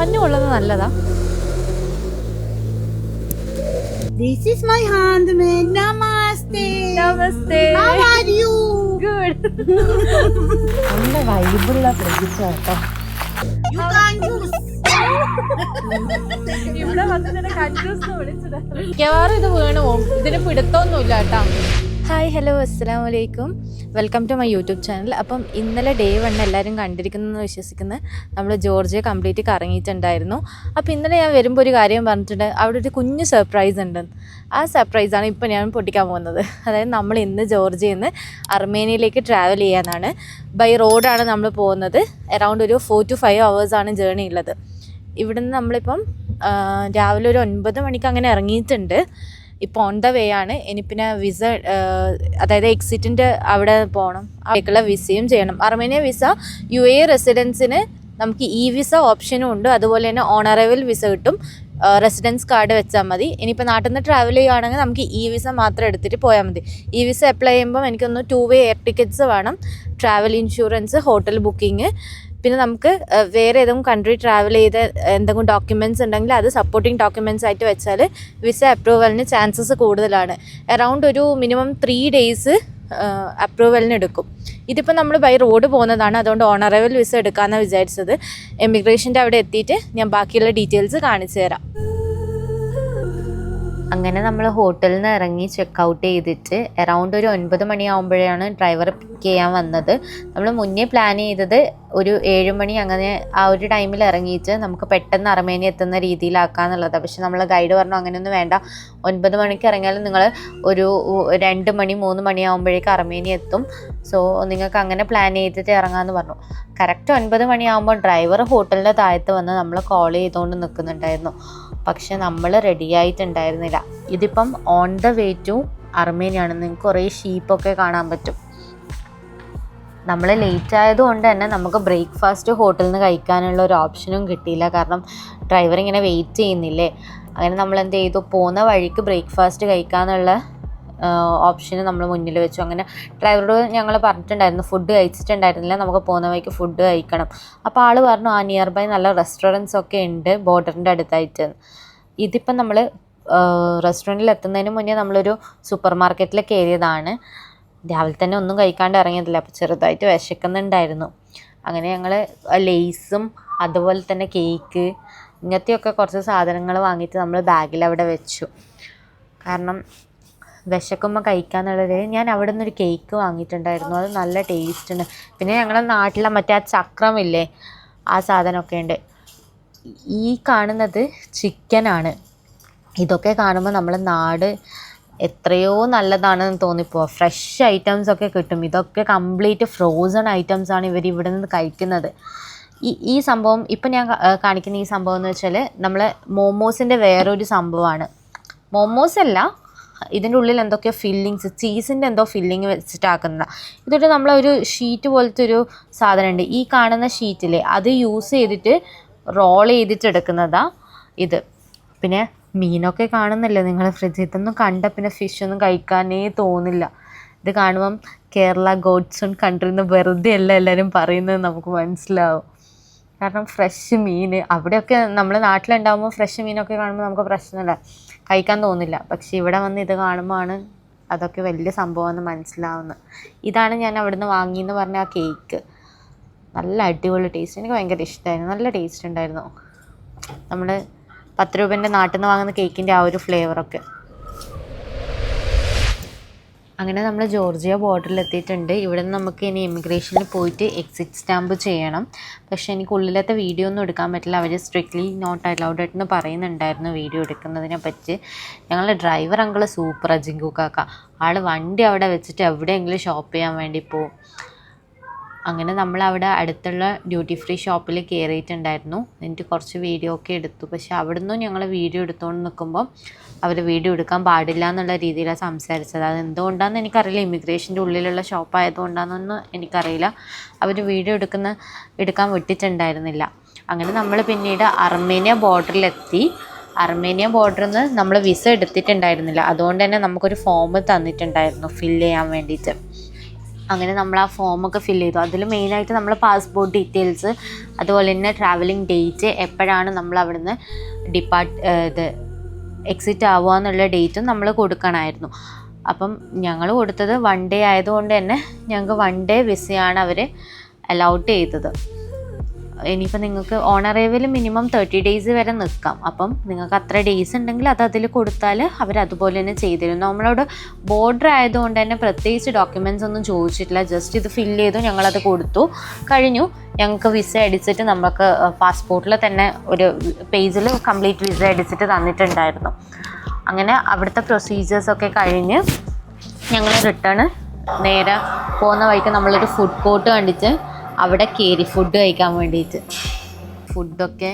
മഞ്ഞ് കൊള്ളുന്നത് നല്ലതാ. This is my handmade. Namaste. Namaste. How are you? Good. നല്ല വൈബുള്ള പ്രതീക്ഷ കേട്ടോ. You can't use. ഇവിടെ വന്നതിനെ കൺഫ്യൂസ് വിളിച്ചത്. മിക്കവാറും ഇത് വീണു പോകും. ഇതിന് പിടുത്തൊന്നുമില്ല കേട്ടോ. ഹായ് ഹലോ അസ്സലാമു അലൈക്കും. Welcome to my YouTube channel. അപ്പം ഇന്നലെ ഡേ 1 എല്ലാവരും കണ്ടിരിക്കുന്നതെന്ന് വിശ്വസിക്കുന്നത് നമ്മൾ ജോർജിയ കംപ്ലീറ്റ് കറങ്ങിയിട്ടുണ്ടായിരുന്നു. അപ്പോൾ ഇന്നലെ ഞാൻ വരുമ്പോൾ ഒരു കാര്യം പറഞ്ഞിട്ടുണ്ട്, അവിടെ ഒരു കുഞ്ഞ് സർപ്രൈസ് ഉണ്ട്. ആ സർപ്രൈസാണ് ഇപ്പോൾ ഞാൻ പൊട്ടിക്കാൻ പോകുന്നത്. അതായത് നമ്മൾ ഇന്ന് ജോർജിയയിൽ നിന്ന് അർമേനിയയിലേക്ക് ട്രാവൽ ചെയ്യാനാണ്. ബൈ റോഡാണ് നമ്മൾ പോകുന്നത്. അറൗണ്ട് ഒരു 4 to 5 hours ജേർണി ഉള്ളത്. ഇവിടുന്ന് നമ്മളിപ്പം രാവിലെ ഒരു 9 മണിക്ക് അങ്ങനെ ഇറങ്ങിയിട്ടുണ്ട്. ഇപ്പോൾ ഓൺ ദ വേ ആണ്. ഇനി പിന്നെ വിസ, അതായത് എക്സിറ്റിൻ്റെ അവിടെ പോകണം. അവിടേക്കുള്ള വിസയും ചെയ്യണം. അർമേനിയ വിസ UAE റെസിഡൻസിന് നമുക്ക് വിസ ഓപ്ഷനും ഉണ്ട്. അതുപോലെ തന്നെ ഓൺ അറൈവൽ വിസ കിട്ടും. റെസിഡൻസ് കാർഡ് വെച്ചാൽ മതി. ഇനിയിപ്പോൾ നാട്ടിൽ നിന്ന് ട്രാവൽ ചെയ്യുകയാണെങ്കിൽ നമുക്ക് വിസ മാത്രം എടുത്തിട്ട് പോയാൽ മതി. വിസ അപ്ലൈ ചെയ്യുമ്പോൾ എനിക്കൊന്ന് 2-way എയർ ടിക്കറ്റ്സ് വേണം, ട്രാവൽ ഇൻഷുറൻസ്, ഹോട്ടൽ ബുക്കിംഗ്, പിന്നെ നമുക്ക് വേറെ ഏതെങ്കിലും കൺട്രി ട്രാവൽ ചെയ്ത് എന്തെങ്കിലും ഡോക്യുമെൻറ്റ്സ് ഉണ്ടെങ്കിൽ അത് സപ്പോർട്ടിങ് ഡോക്യുമെൻറ്റ്സ് ആയിട്ട് വെച്ചാൽ വിസ അപ്രൂവലിന് ചാൻസസ് കൂടുതലാണ്. അറൗണ്ട് ഒരു മിനിമം 3 days അപ്രൂവലിന് എടുക്കും. ഇതിപ്പോൾ നമ്മൾ ബൈ റോഡ് പോകുന്നതാണ്, അതുകൊണ്ട് ഓൺ അറൈവൽ വിസ എടുക്കാമെന്നാണ് വിചാരിച്ചത്. എമിഗ്രേഷൻ്റെ അവിടെ എത്തിയിട്ട് ഞാൻ ബാക്കിയുള്ള ഡീറ്റെയിൽസ് കാണിച്ചു തരാം. അങ്ങനെ നമ്മൾ ഹോട്ടലിൽ നിന്ന് ഇറങ്ങി ചെക്കൗട്ട് ചെയ്തിട്ട് അറൗണ്ട് ഒരു 9 മണിയാകുമ്പോഴാണ് ഡ്രൈവർ പിക്ക് ചെയ്യാൻ വന്നത്. നമ്മൾ മുന്നേ പ്ലാൻ ചെയ്തത് ഒരു 7 മണി അങ്ങനെ ആ ഒരു ടൈമിൽ ഇറങ്ങിയിട്ട് നമുക്ക് പെട്ടെന്ന് അർമേനിയ എത്തുന്ന രീതിയിലാക്കാന്നുള്ളതാണ്. പക്ഷെ നമ്മൾ ഗൈഡ് പറഞ്ഞു അങ്ങനെയൊന്നും വേണ്ട, 9 മണിക്ക് ഇറങ്ങിയാലും നിങ്ങൾ ഒരു 2 മണി 3 മണിയാകുമ്പോഴേക്ക് അർമേനിയ എത്തും. സോ നിങ്ങൾക്ക് അങ്ങനെ പ്ലാൻ ചെയ്തിട്ട് ഇറങ്ങാമെന്ന് പറഞ്ഞു. കറക്റ്റ് 9 മണിയാകുമ്പോൾ ഡ്രൈവർ ഹോട്ടലിൻ്റെ താഴത്ത് വന്ന് നമ്മൾ കോൾ ചെയ്തുകൊണ്ട് നിൽക്കുന്നുണ്ടായിരുന്നു. പക്ഷെ നമ്മൾ റെഡി ആയിട്ടുണ്ടായിരുന്നില്ല. ഇതിപ്പം ഓൺ ദ വേ ടു അർമേനിയാണ്. നിങ്ങൾക്ക് കുറേ ഷീപ്പൊക്കെ കാണാൻ പറ്റും. നമ്മൾ ലേറ്റ് ആയതുകൊണ്ട് തന്നെ നമുക്ക് ബ്രേക്ക്ഫാസ്റ്റ് ഹോട്ടലിൽ നിന്ന് കഴിക്കാനുള്ള ഒരു ഓപ്ഷനും കിട്ടിയില്ല. കാരണം ഡ്രൈവർ ഇങ്ങനെ വെയിറ്റ് ചെയ്യുന്നില്ലേ. അങ്ങനെ നമ്മൾ എന്ത് ചെയ്തു, പോകുന്ന വഴിക്ക് ബ്രേക്ക്ഫാസ്റ്റ് കഴിക്കാനുള്ള ഓപ്ഷന് നമ്മൾ മുന്നിൽ വെച്ചു. അങ്ങനെ ഡ്രൈവറോട് ഞങ്ങൾ പറഞ്ഞിട്ടുണ്ടായിരുന്നു, ഫുഡ് കഴിച്ചിട്ടുണ്ടായിരുന്നില്ല, നമുക്ക് പോകുന്ന വഴിക്ക് ഫുഡ് കഴിക്കണം. അപ്പോൾ ആൾ പറഞ്ഞു നിയർ ബൈ നല്ല റെസ്റ്റോറൻറ്റ്സ് ഒക്കെ ഉണ്ട് ബോർഡറിൻ്റെ അടുത്തായിട്ട്. ഇതിപ്പം നമ്മൾ റെസ്റ്റോറൻറ്റിൽ എത്തുന്നതിന് മുന്നേ നമ്മളൊരു സൂപ്പർ മാർക്കറ്റിൽ കയറിയതാണ്. രാവിലെ തന്നെ ഒന്നും കഴിക്കാണ്ട് ഇറങ്ങിയതില്ല. അപ്പോൾ ചെറുതായിട്ട് വിശക്കുന്നുണ്ടായിരുന്നു. അങ്ങനെ ഞങ്ങൾ ലേസും അതുപോലെ തന്നെ കേക്ക് ഇങ്ങനത്തെയൊക്കെ കുറച്ച് സാധനങ്ങൾ വാങ്ങിയിട്ട് നമ്മൾ ബാഗിൽ അവിടെ വെച്ചു. കാരണം വിശക്കുമ്പോൾ കഴിക്കാന്നുള്ളത്. ഞാൻ അവിടെ നിന്നൊരു കേക്ക് വാങ്ങിയിട്ടുണ്ടായിരുന്നു, അത് നല്ല ടേസ്റ്റ് ഉണ്ട്. പിന്നെ ഞങ്ങളുടെ നാട്ടിലെ മറ്റേ ആ ചക്രമില്ലേ, ആ സാധനമൊക്കെ ഉണ്ട്. ഈ കാണുന്നത് ചിക്കനാണ്. ഇതൊക്കെ കാണുമ്പോൾ നമ്മളെ നാട് എത്രയോ നല്ലതാണെന്ന് തോന്നിപ്പോൾ. ഫ്രഷ് ഐറ്റംസൊക്കെ കിട്ടും. ഇതൊക്കെ കംപ്ലീറ്റ് ഫ്രോസൺ ഐറ്റംസാണ് ഇവർ ഇവിടെ നിന്ന് കഴിക്കുന്നത്. ഈ സംഭവം ഇപ്പം ഞാൻ കാണിക്കുന്ന ഈ സംഭവം എന്ന് വെച്ചാൽ നമ്മൾ മോമോസിൻ്റെ വേറൊരു സംഭവമാണ്. മോമോസ് അല്ല, ഇതിൻ്റെ ഉള്ളിൽ എന്തൊക്കെയോ ഫില്ലിങ്സ്, ചീസിൻ്റെ എന്തോ ഫില്ലിങ് വെച്ചിട്ടാക്കുന്നതാണ്. ഇതൊരു നമ്മളൊരു ഷീറ്റ് പോലത്തെ ഒരു സാധനമുണ്ട്. ഈ കാണുന്ന ഷീറ്റിലെ അത് യൂസ് ചെയ്തിട്ട് റോൾ ചെയ്തിട്ട് എടുക്കുന്നതാണ് ഇത്. പിന്നെ മീനൊക്കെ കാണുന്നില്ലേ നിങ്ങൾ, ഫ്രിഡ്ജിൽ നിന്നൊന്നും കണ്ട പിന്നെ ഫിഷൊന്നും കഴിക്കാനേ തോന്നില്ല. ഇത് കാണുമ്പം കേരള ഗോഡ്സ് ഓൺ കൺട്രി എന്ന് വെറുതെ അല്ല എല്ലാവരും പറയുന്നത് നമുക്ക് മനസ്സിലാവും. കാരണം ഫ്രഷ് മീൻ അവിടെയൊക്കെ നമ്മൾ നാട്ടിലുണ്ടാകുമ്പോൾ ഫ്രഷ് മീനൊക്കെ കാണുമ്പോൾ നമുക്ക് പ്രശ്നമില്ല, കഴിക്കാൻ തോന്നില്ല. പക്ഷെ ഇവിടെ വന്ന് ഇത് കാണുമ്പോഴാണ് അതൊക്കെ വലിയ സംഭവമെന്ന് മനസ്സിലാവുന്നത്. ഇതാണ് ഞാൻ അവിടുന്ന് വാങ്ങിയെന്ന് പറഞ്ഞ ആ കേക്ക്. നല്ല അടിപൊളി ടേസ്റ്റ്, എനിക്ക് ഭയങ്കര ഇഷ്ടമായിരുന്നു. നല്ല ടേസ്റ്റ് ഉണ്ടായിരുന്നു. നമ്മൾ 10 രൂപേൻ്റെ നാട്ടിൽ നിന്ന് വാങ്ങുന്ന കേക്കിൻ്റെ ആ ഒരു ഫ്ലേവറൊക്കെ. അങ്ങനെ നമ്മൾ ജോർജിയ ബോർഡറിൽ എത്തിയിട്ടുണ്ട്. ഇവിടെ നിന്ന് നമുക്ക് ഇനി ഇമിഗ്രേഷനിൽ പോയിട്ട് എക്സിറ്റ് സ്റ്റാമ്പ് ചെയ്യണം. പക്ഷേ എനിക്ക് ഉള്ളിലത്തെ വീഡിയോ ഒന്നും എടുക്കാൻ പറ്റില്ല. അവർ സ്ട്രിക്ട്ലി നോട്ട് അലൗഡ് എന്ന് പറയുന്നുണ്ടായിരുന്നു വീഡിയോ എടുക്കുന്നതിനെ പറ്റി. ഞങ്ങളുടെ ഡ്രൈവർ അങ്കിൾ സൂപ്പർ, അജിങ്കു കാക്ക. ആൾ വണ്ടി അവിടെ വെച്ചിട്ട് എവിടെയെങ്കിലും ഷോപ്പ് ചെയ്യാൻ വേണ്ടി പോവും. അങ്ങനെ നമ്മളവിടെ അടുത്തുള്ള ഡ്യൂട്ടി ഫ്രീ ഷോപ്പിൽ കയറിയിട്ടുണ്ടായിരുന്നു. എന്നിട്ട് കുറച്ച് വീഡിയോ ഒക്കെ എടുത്തു. പക്ഷെ അവിടെ നിന്നും ഞങ്ങൾ വീഡിയോ എടുത്തുകൊണ്ട് നിൽക്കുമ്പോൾ അവർ വീഡിയോ എടുക്കാൻ പാടില്ല എന്നുള്ള രീതിയിലാണ് സംസാരിച്ചത്. അത് എന്തുകൊണ്ടാണെന്ന് എനിക്കറിയില്ല. ഇമിഗ്രേഷൻ്റെ ഉള്ളിലുള്ള ഷോപ്പായതുകൊണ്ടാണെന്നൊന്നും എനിക്കറിയില്ല. അവർ വീഡിയോ എടുക്കാൻ വിട്ടിട്ടുണ്ടായിരുന്നില്ല. അങ്ങനെ നമ്മൾ പിന്നീട് അർമേനിയ ബോർഡറിലെത്തി. അർമേനിയ ബോർഡറിൽ നിന്ന് നമ്മൾ വിസ എടുത്തിട്ടുണ്ടായിരുന്നില്ല. അതുകൊണ്ട് തന്നെ നമുക്കൊരു ഫോം തന്നിട്ടുണ്ടായിരുന്നു ഫില്ല് ചെയ്യാൻ വേണ്ടിയിട്ട്. അങ്ങനെ നമ്മൾ ആ ഫോമൊക്കെ ഫില്ല് ചെയ്തു. അതിൽ മെയിനായിട്ട് നമ്മൾ പാസ്പോർട്ട് ഡീറ്റെയിൽസ്, അതുപോലെ തന്നെ ട്രാവലിംഗ് ഡേറ്റ്, എപ്പോഴാണ് നമ്മൾ അവിടുന്ന് എക്സിറ്റ് ആവുക എന്നുള്ള ഡേറ്റും നമ്മൾ കൊടുക്കണമായിരുന്നു. അപ്പം ഞങ്ങൾ കൊടുത്തത് 1 day ആയതുകൊണ്ട് തന്നെ ഞങ്ങൾക്ക് 1 day വിസയാണ് അവർ അലൗട്ട് ചെയ്തത്. ഇനിയിപ്പോൾ നിങ്ങൾക്ക് ഓൺ അറൈവൽ മിനിമം 30 days വരെ നിൽക്കാം. അപ്പം നിങ്ങൾക്ക് അത്ര ഡേയ്സ് ഉണ്ടെങ്കിൽ അത് അതിൽ കൊടുത്താൽ അവരതുപോലെ തന്നെ ചെയ്തിരും. നമ്മളോട് ബോർഡർ ആയതുകൊണ്ട് തന്നെ പ്രത്യേകിച്ച് ഡോക്യുമെൻറ്റ്സ് ഒന്നും ചോദിച്ചിട്ടില്ല. ജസ്റ്റ് ഇത് ഫില്ല് ചെയ്തു, ഞങ്ങളത് കൊടുത്തു, കഴിഞ്ഞു. ഞങ്ങൾക്ക് വിസ അടിച്ചിട്ട് നമുക്ക് പാസ്പോർട്ടിൽ തന്നെ ഒരു പേജിൽ കംപ്ലീറ്റ് വിസ അടിച്ചിട്ട് തന്നിട്ടുണ്ടായിരുന്നു. അങ്ങനെ അവിടുത്തെ പ്രൊസീജിയേഴ്സൊക്കെ കഴിഞ്ഞ് ഞങ്ങൾ റിട്ടേൺ നേരെ പോകുന്ന വഴിക്ക് നമ്മളൊരു ഫുഡ് കോർട്ട് കണ്ടിട്ട് അവിടെ കയറി ഫുഡൊക്കെ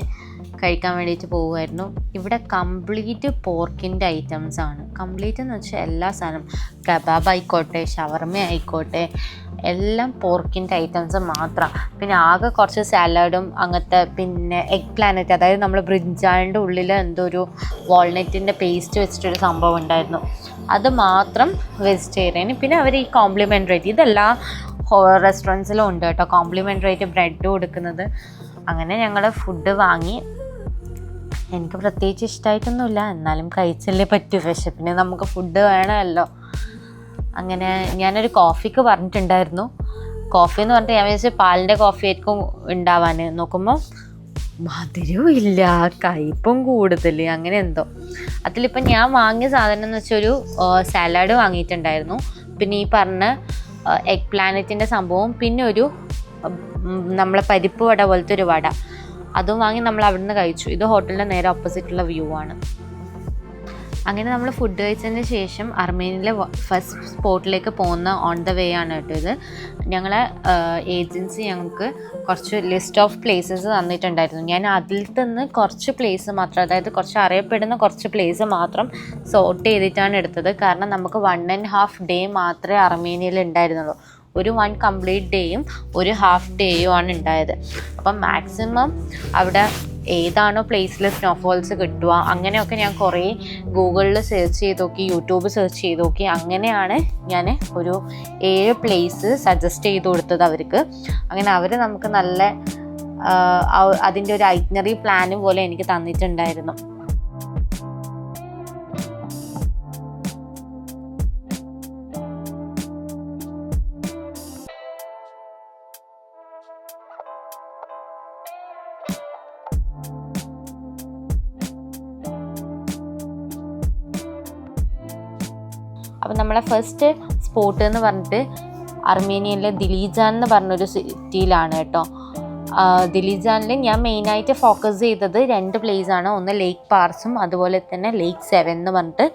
കഴിക്കാൻ വേണ്ടിയിട്ട് പോകുമായിരുന്നു. ഇവിടെ കംപ്ലീറ്റ് പോർക്കിൻ്റെ ഐറ്റംസാണ്. കംപ്ലീറ്റ് എന്ന് വെച്ചാൽ എല്ലാ സാധനം, കബാബ് ആയിക്കോട്ടെ, ഷവർമ ആയിക്കോട്ടെ, എല്ലാം പോർക്കിൻ്റെ ഐറ്റംസ് മാത്രം. പിന്നെ ആകെ കുറച്ച് സാലഡും അങ്ങനത്തെ, പിന്നെ എഗ് പ്ലാനറ്റ്, അതായത് നമ്മൾ ബ്രിഞ്ചാളിൻ്റെ ഉള്ളിൽ എന്തോ ഒരു വാൾനട്ടിൻ്റെ പേസ്റ്റ് വെച്ചിട്ടൊരു സംഭവം ഉണ്ടായിരുന്നു, അത് മാത്രം വെജിറ്റേറിയൻ. പിന്നെ അവർ ഈ കോംപ്ലിമെൻ്ററി ആയിട്ട്, ഇതെല്ലാം റെസ്റ്റോറൻറ്റ്സിലും ഉണ്ട് കേട്ടോ, കോംപ്ലിമെൻ്ററി ആയിട്ട് ബ്രെഡ് കൊടുക്കുന്നത്. അങ്ങനെ ഞങ്ങൾ ഫുഡ് വാങ്ങി. എനിക്ക് പ്രത്യേകിച്ച് ഇഷ്ടമായിട്ടൊന്നുമില്ല, എന്നാലും കഴിച്ചല്ലേ പറ്റൂ, വിശപ്പിന് നമുക്ക് ഫുഡ് വേണമല്ലോ. അങ്ങനെ ഞാനൊരു കോഫിക്ക് പറഞ്ഞിട്ടുണ്ടായിരുന്നു. കോഫി എന്ന് പറഞ്ഞിട്ട് ഞാൻ വിചാരിച്ചു പാലിൻ്റെ കോഫി ആയിരിക്കും ഉണ്ടാവാൻ. നോക്കുമ്പോൾ മധുരവും ഇല്ല, കയ്പും കൂടുതൽ, അങ്ങനെ എന്തോ. അതിലിപ്പോൾ ഞാൻ വാങ്ങിയ സാധനം എന്ന് വെച്ചാൽ ഒരു സാലഡ് വാങ്ങിയിട്ടുണ്ടായിരുന്നു, പിന്നെ ഈ പറഞ്ഞ എഗ് പ്ലാനറ്റിൻ്റെ സംഭവം, പിന്നെ ഒരു നമ്മളെ പരിപ്പ് വട പോലത്തെ ഒരു വട, അതും വാങ്ങി നമ്മൾ അവിടെ നിന്ന് കഴിച്ചു. ഇത് ഹോട്ടലിൻ്റെ നേരെ ഓപ്പോസിറ്റുള്ള വ്യൂ ആണ്. അങ്ങനെ നമ്മൾ ഫുഡ് കഴിച്ചതിന് ശേഷം അർമേനിയയിലെ ഫസ്റ്റ് സ്പോട്ടിലേക്ക് പോകുന്ന ഓൺ ദ വേ ആണ് കേട്ടോ ഇത്. ഞങ്ങളെ ഏജൻസി ഞങ്ങൾക്ക് കുറച്ച് ലിസ്റ്റ് ഓഫ് പ്ലേസസ് തന്നിട്ടുണ്ടായിരുന്നു. ഞാൻ അതിൽ നിന്ന് കുറച്ച് പ്ലേസ് മാത്രം, അതായത് കുറച്ച് അറിയപ്പെടുന്ന കുറച്ച് പ്ലേസ് മാത്രം സോർട്ട് ചെയ്തിട്ടാണ് എടുത്തത്. കാരണം നമുക്ക് 1.5 day മാത്രമേ അർമേനിയയിൽ ഉണ്ടായിരുന്നുള്ളൂ. ഒരു 1 complete ഡേയും ഒരു ഹാഫ് ഡേയും ആണ് ഉണ്ടായത്. അപ്പം മാക്സിമം അവിടെ ഏതാണോ പ്ലേസിൽ സ്നോഫോൾസ് കിട്ടുക അങ്ങനെയൊക്കെ ഞാൻ കുറേ ഗൂഗിളിൽ സെർച്ച് ചെയ്ത് നോക്കി, യൂട്യൂബ് സെർച്ച് ചെയ്ത് നോക്കി. അങ്ങനെയാണ് ഞാൻ ഒരു 7 പ്ലേസ് സജസ്റ്റ് ചെയ്ത് കൊടുത്തത് അവർക്ക്. അങ്ങനെ അവർ നമുക്ക് നല്ല അതിൻ്റെ ഒരു ഐറ്റിനറി പ്ലാനും പോലെ എനിക്ക് തന്നിട്ടുണ്ടായിരുന്നു. അപ്പം നമ്മളെ ഫസ്റ്റ് സ്പോട്ട് എന്ന് പറഞ്ഞിട്ട് അർമേനിയയിലെ ദിലീജാൻ എന്ന് പറഞ്ഞൊരു സിറ്റിയിലാണ് കേട്ടോ. ദിലീജാനിൽ ഞാൻ മെയിനായിട്ട് ഫോക്കസ് ചെയ്തത് 2 പ്ലേസാണ്. ഒന്ന് ലേക്ക് പാർസും അതുപോലെ തന്നെ ലേക്ക് 7 എന്ന് പറഞ്ഞിട്ട്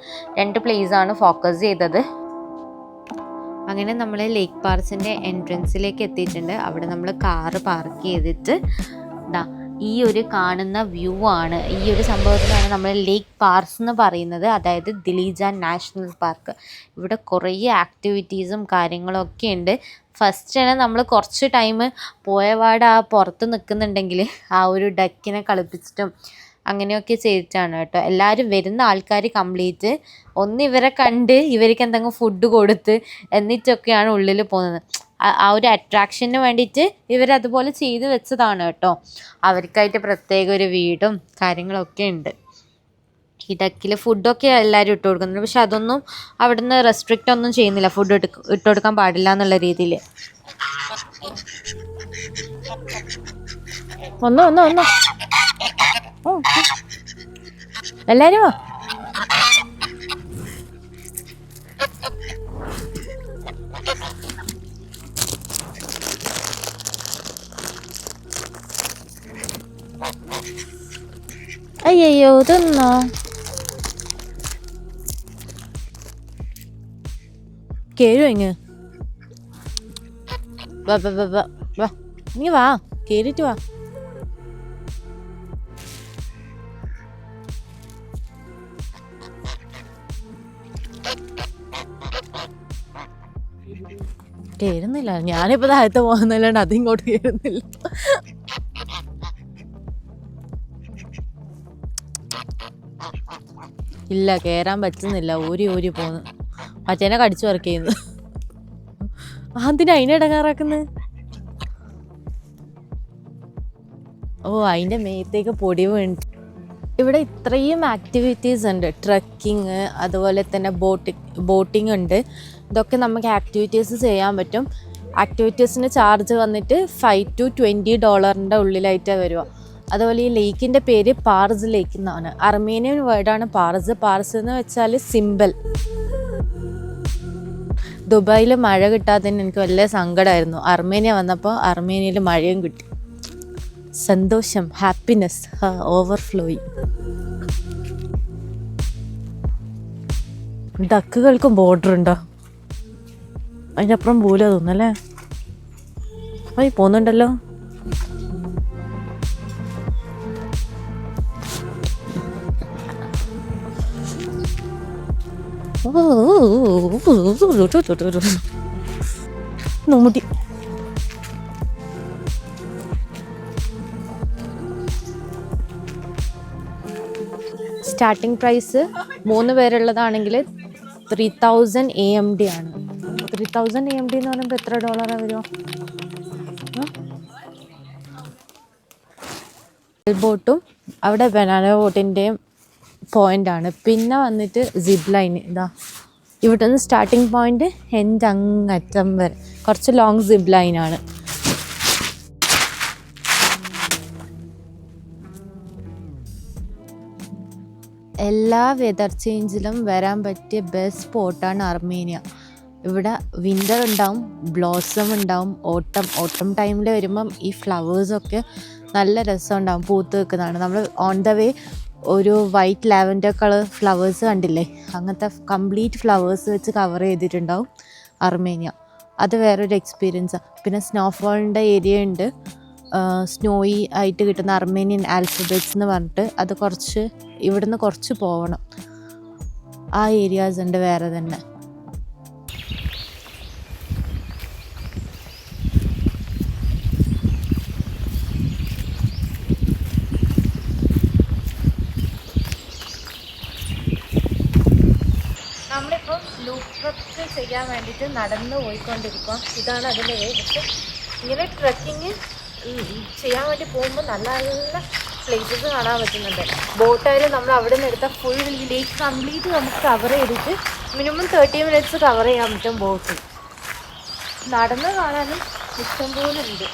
2 പ്ലേസാണ് ഫോക്കസ് ചെയ്തത്. അങ്ങനെ നമ്മൾ ലേക്ക് പാർസിൻ്റെ എൻട്രൻസിലേക്ക് എത്തിയിട്ടുണ്ട്. അവിടെ നമ്മൾ കാറ് പാർക്ക് ചെയ്തിട്ട് ഈ ഒരു കാണുന്ന വ്യൂ ആണ്, ഈ ഒരു സംഭവത്തിനാണ് നമ്മൾ ലേക്ക് പാർസ് എന്ന് പറയുന്നത്, അതായത് ദിലീജാൻ നാഷണൽ പാർക്ക്. ഇവിടെ കുറേ ആക്ടിവിറ്റീസും കാര്യങ്ങളൊക്കെ ഉണ്ട്. ഫസ്റ്റ് തന്നെ നമ്മൾ കുറച്ച് ടൈം പോയപാട് ആ പുറത്ത് നിൽക്കുന്നുണ്ടെങ്കിൽ ആ ഒരു ഡക്കിനെ കളിപ്പിച്ചിട്ടും അങ്ങനെയൊക്കെ ചെയ്തിട്ടാണ് കേട്ടോ. എല്ലാവരും വരുന്ന ആൾക്കാർ കംപ്ലീറ്റ് ഒന്ന് ഇവരെ കണ്ട് ഇവർക്ക് എന്തെങ്കിലും ഫുഡ് കൊടുത്ത് എന്നിട്ടൊക്കെയാണ് ഉള്ളിൽ പോകുന്നത്. ആ ഒരു അട്രാക്ഷന് വേണ്ടിയിട്ട് ഇവരതുപോലെ ചെയ്ത് വെച്ചതാണ് കേട്ടോ. അവർക്കായിട്ട് പ്രത്യേക ഒരു വീടും കാര്യങ്ങളൊക്കെ ഉണ്ട്. ഈ ഡക്കിൽ ഫുഡൊക്കെ എല്ലാവരും ഇട്ട് കൊടുക്കുന്നുണ്ട്, പക്ഷെ അതൊന്നും അവിടുന്ന് റെസ്ട്രിക്റ്റ് ഒന്നും ചെയ്യുന്നില്ല, ഫുഡ് ഇട്ട് കൊടുക്കാൻ പാടില്ല എന്നുള്ള രീതിയിൽ. ഒന്നോ എല്ലാരും അയ്യോ ഇതൊന്നോ കേരോ ഇങ്ങ് വാ നീ വാ, കേറിട്ട് വാ. കേറുന്നില്ല, ഞാനിപ്പോ താഴത്ത് പോകുന്നല്ലാണ്ട് അതിങ്ങോട്ട് കേറുന്നില്ല. ഇല്ല, കേറാൻ പറ്റുന്നില്ല, ഊരി പോന്ന്. മറ്റേനെ കടിച്ചു വർക്ക് ചെയ്യുന്നു. അതിന് അതിനെ ഇടങ്ങാറാക്കുന്നത്? ഓ, അതിൻ്റെ മേത്തേക്ക് പൊടി വീണ്. ഇവിടെ ഇത്രയും ആക്ടിവിറ്റീസ് ഉണ്ട്. ട്രക്കിങ്, അതുപോലെ തന്നെ ബോട്ടിംഗ് ഉണ്ട്. ഇതൊക്കെ നമുക്ക് ആക്ടിവിറ്റീസ് ചെയ്യാൻ പറ്റും. ആക്ടിവിറ്റീസിന് ചാർജ് വന്നിട്ട് $5 to $20 ഉള്ളിലായിട്ടാണ് വരിക. അതുപോലെ ഈ ലേക്കിൻ്റെ പേര് പാർസ് ലേക്ക് എന്നാണ്. അർമേനിയൻ വേർഡാണ് പാർസ്. പാർസ് എന്ന് വെച്ചാൽ സിമ്പിൾ. ദുബായിൽ മഴ കിട്ടാത്തതിന് എനിക്ക് വലിയ സങ്കടമായിരുന്നു. അർമേനിയ വന്നപ്പോൾ അർമേനിയയിൽ മഴയും കിട്ടി. സന്തോഷം, ഹാപ്പിനെസ് ഓവർഫ്ലോയിങ്. ഡക്കുകൾക്കും ബോർഡർ ഉണ്ടോ? അതിൻ്റെ അപ്പുറം പോലും തോന്നല്ലേ? അത് പോകുന്നുണ്ടല്ലോ. നോമുട്ടി. സ്റ്റാർട്ടിംഗ് പ്രൈസ് 3 പേരുള്ളതാണെങ്കിൽ 3000 AMD ആണ്. 3000 AMD എന്ന് പറയുമ്പോൾ എത്ര ഡോളറാണ് വരുമോ? ബോട്ടും അവിടെ ബനാന ബോട്ടിൻ്റെയും പോയിൻ്റാണ്. പിന്നെ വന്നിട്ട് സിപ്പ് ലൈൻ. ഇതാ ഇവിടെ നിന്ന് സ്റ്റാർട്ടിങ് പോയിൻ്റ് എൻ്റെ അങ്ങറ്റം വരെ കുറച്ച് ലോങ് സിപ്പ് ലൈനാണ്. എല്ലാ വെതർ ചേഞ്ചിലും വരാൻ പറ്റിയ ബെസ്റ്റ് സ്പോട്ടാണ് അർമേനിയ. ഇവിടെ വിൻ്റർ ഉണ്ടാവും, ബ്ലോസം ഉണ്ടാവും, ഓട്ടം ടൈമിൽ വരുമ്പം ഈ ഫ്ലവേഴ്സൊക്കെ നല്ല രസമുണ്ടാവും, പൂത്ത് വെക്കുന്നതാണ്. നമ്മൾ ഓൺ ദ വേ ഒരു വൈറ്റ് ലാവൻഡർ കളർ ഫ്ലവേഴ്സ് കണ്ടില്ലേ, അങ്ങനത്തെ കംപ്ലീറ്റ് ഫ്ലവേഴ്സ് വെച്ച് കവർ ചെയ്തിട്ടുണ്ടാവും അർമേനിയ. അത് വേറൊരു എക്സ്പീരിയൻസാണ്. പിന്നെ സ്നോഫോളിൻ്റെ ഏരിയ ഉണ്ട്, സ്നോയി ആയിട്ട് കിട്ടുന്ന അർമേനിയൻ ആൽഫബറ്റ്സ് എന്ന് പറഞ്ഞിട്ട്. അത് കുറച്ച് ഇവിടുന്ന് കുറച്ച് പോകണം. ആ ഏരിയാസ് ഉണ്ട് വേറെ തന്നെ. നമ്മളിപ്പം ലൂപ്പ് ട്രക്ക് ചെയ്യാൻ വേണ്ടിയിട്ട് നടന്ന് പോയിക്കൊണ്ടിരിക്കുക. ഇതാണ് അതിൻ്റെ വേ. പക്ഷെ ഇങ്ങനെ ട്രക്കിങ് ചെയ്യാൻ വേണ്ടി പോകുമ്പോൾ നല്ല നല്ല പ്ലേസസ് കാണാൻ പറ്റുന്നുണ്ട്. ബോട്ടായാലും നമ്മൾ അവിടെ നിന്ന് എടുത്ത ഫുൾ ലേക്ക് കംപ്ലീറ്റ് നമുക്ക് കവർ ചെയ്തിട്ട് മിനിമം 30 minutes കവർ ചെയ്യാൻ പറ്റും ബോട്ടിൽ. നടന്ന് കാണാനും ഇഷ്ടംപോലെ ഉണ്ട്.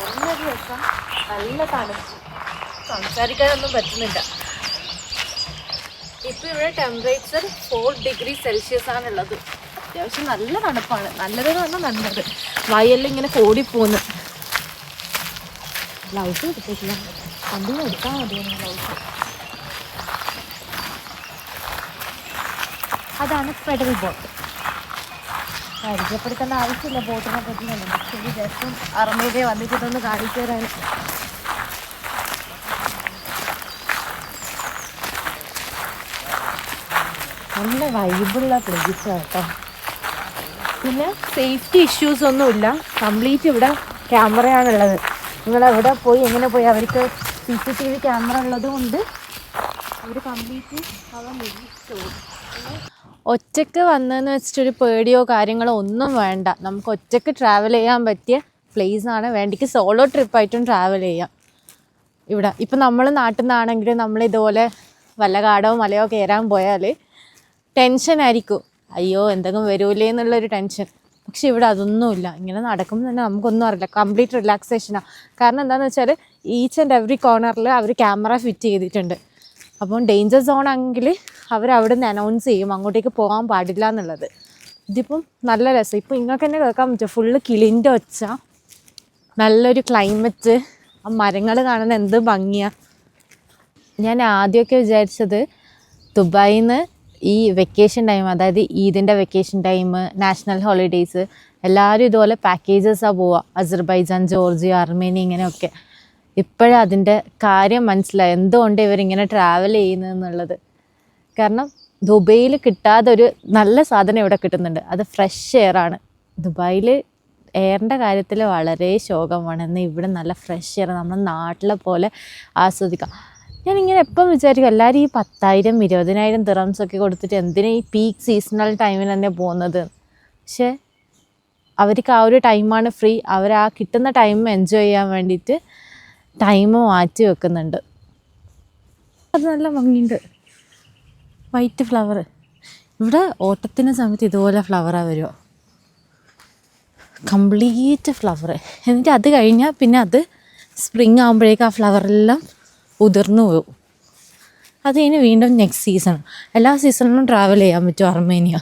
നല്ലൊരു രസം, നല്ല തണുപ്പ്, സംസാരിക്കാനൊന്നും പറ്റുന്നില്ല. ഇപ്പോൾ ഇവിടെ ടെമ്പറേച്ചർ 4 degrees Celsius ആണുള്ളത്. അത്യാവശ്യം നല്ല തണുപ്പാണ്. നല്ലതെന്ന് പറഞ്ഞാൽ നല്ലത്. വയലിൽ ഇങ്ങനെ ഓടിപ്പോന്ന്. ഗ്ലൗസ് എടുത്തിട്ടില്ല, കണ്ടിന് എടുത്താൽ മതിയാണ് ഗ്ലൗസ്. അതാണ് പെഡൽ ബോട്ട്. പരിചയപ്പെടുത്തേണ്ട ആവശ്യമില്ല ബോട്ടിനെ പറ്റിയാണ്. പക്ഷേ ഈ ജസ്റ്റ് അർമേനിയ വന്നിട്ടൊന്ന് കാണിച്ചു തരാൻ. നല്ല വൈബുള്ള പ്ലേസ് കേട്ടോ. പിന്നെ സേഫ്റ്റി ഇഷ്യൂസ് ഒന്നുമില്ല. കംപ്ലീറ്റ് ഇവിടെ ക്യാമറയാണുള്ളത്. നിങ്ങളെവിടെ പോയി എങ്ങനെ പോയി, അവർക്ക് CCTV ക്യാമറ ഉള്ളത് കൊണ്ട് അവർ കംപ്ലീറ്റ് അവ നിരീക്ഷിച്ചു. ഒറ്റയ്ക്ക് വന്നതെന്ന് വെച്ചിട്ടൊരു പേടിയോ കാര്യങ്ങളോ ഒന്നും വേണ്ട. നമുക്ക് ഒറ്റയ്ക്ക് ട്രാവൽ ചെയ്യാൻ പറ്റിയ പ്ലേസാണ്. വേണ്ടിക്ക് സോളോ ട്രിപ്പായിട്ടും ട്രാവൽ ചെയ്യാം ഇവിടെ. ഇപ്പം നമ്മൾ നാട്ടിൽ നിന്നാണെങ്കിൽ നമ്മൾ ഇതുപോലെ വല്ല കാടോ മലയോ കയറാൻ പോയാൽ ടെൻഷനായിരിക്കും, അയ്യോ എന്തെങ്കിലും വരൂലേ എന്നുള്ളൊരു ടെൻഷൻ. പക്ഷെ ഇവിടെ അതൊന്നുമില്ല. ഇങ്ങനെ നടക്കുമ്പോൾ തന്നെ നമുക്കൊന്നും അറിയില്ല. കംപ്ലീറ്റ് റിലാക്സേഷനാണ്. കാരണം എന്താണെന്ന് വെച്ചാൽ ഈച്ച് ആൻഡ് എവറി കോർണറിൽ അവർ ക്യാമറ ഫിറ്റ് ചെയ്തിട്ടുണ്ട്. അപ്പം ഡേഞ്ചർ സോൺ ആണെങ്കിൽ അവരവിടെ നിന്ന് അനൗൺസ് ചെയ്യും അങ്ങോട്ടേക്ക് പോകാൻ പാടില്ല എന്നുള്ളത്. ഇതിപ്പം നല്ല രസം. ഇപ്പോൾ ഇങ്ങൾക്ക് തന്നെ കേൾക്കാൻ പറ്റും ഫുള്ള് കിളിൻ്റെ ഒച്ച, നല്ലൊരു ക്ലൈമറ്റ്, ആ മരങ്ങൾ കാണുന്ന എന്ത് ഭംഗിയാണ്. ഞാൻ ആദ്യമൊക്കെ വിചാരിച്ചത് ദുബായിൽ നിന്ന് ഈ വെക്കേഷൻ ടൈം, അതായത് ഈദിൻ്റെ വെക്കേഷൻ ടൈം, നാഷണൽ ഹോളിഡേയ്സ് എല്ലാവരും ഇതുപോലെ പാക്കേജസാണ് പോവുക. അസർബൈജാൻ, ജോർജിയ, അർമേനിയ ഇങ്ങനെയൊക്കെ. ഇപ്പോഴും അതിൻ്റെ കാര്യം മനസ്സിലായി എന്തുകൊണ്ട് ഇവരിങ്ങനെ ട്രാവൽ ചെയ്യുന്നതെന്നുള്ളത്. കാരണം ദുബൈയിൽ കിട്ടാതെ ഒരു നല്ല സാധനം ഇവിടെ കിട്ടുന്നുണ്ട്. അത് ഫ്രഷ് എയറാണ്. ദുബായിൽ എയറിൻ്റെ കാര്യത്തിൽ വളരെ ശോകമാണ്. എന്നാൽ ഇവിടെ നല്ല ഫ്രഷ് എയർ നമ്മുടെ നാട്ടിലെ പോലെ ആസ്വദിക്കാം. ഞാനിങ്ങനെ എപ്പം വിചാരിക്കും എല്ലാവരും ഈ 10,000 20,000 ദിറംസ് ഒക്കെ കൊടുത്തിട്ട് എന്തിനാ ഈ പീക്ക് സീസണൽ ടൈമിൽ തന്നെ പോകുന്നത്. പക്ഷേ അവർക്ക് ആ ഒരു ടൈമാണ് ഫ്രീ. അവർ ആ കിട്ടുന്ന ടൈം എൻജോയ് ചെയ്യാൻ വേണ്ടിയിട്ട് ടൈം മാറ്റി വെക്കുന്നുണ്ട്. അത് നല്ല ഭംഗിയുണ്ട്. White flower. ഇവിടെ ഓട്ടത്തിൻ്റെ സമയത്ത് ഇതുപോലെ ഫ്ലവറാണ് വരുമോ, കംപ്ലീറ്റ് ഫ്ലവർ. എന്നിട്ട് അത് കഴിഞ്ഞാൽ പിന്നെ അത് സ്പ്രിങ് ആകുമ്പോഴേക്കും ആ ഫ്ലവറെല്ലാം ഉതിർന്നു പോകും. അത് കഴിഞ്ഞ് വീണ്ടും നെക്സ്റ്റ് സീസൺ. എല്ലാ സീസണിലും ട്രാവൽ ചെയ്യാൻ പറ്റും അർമേനിയ.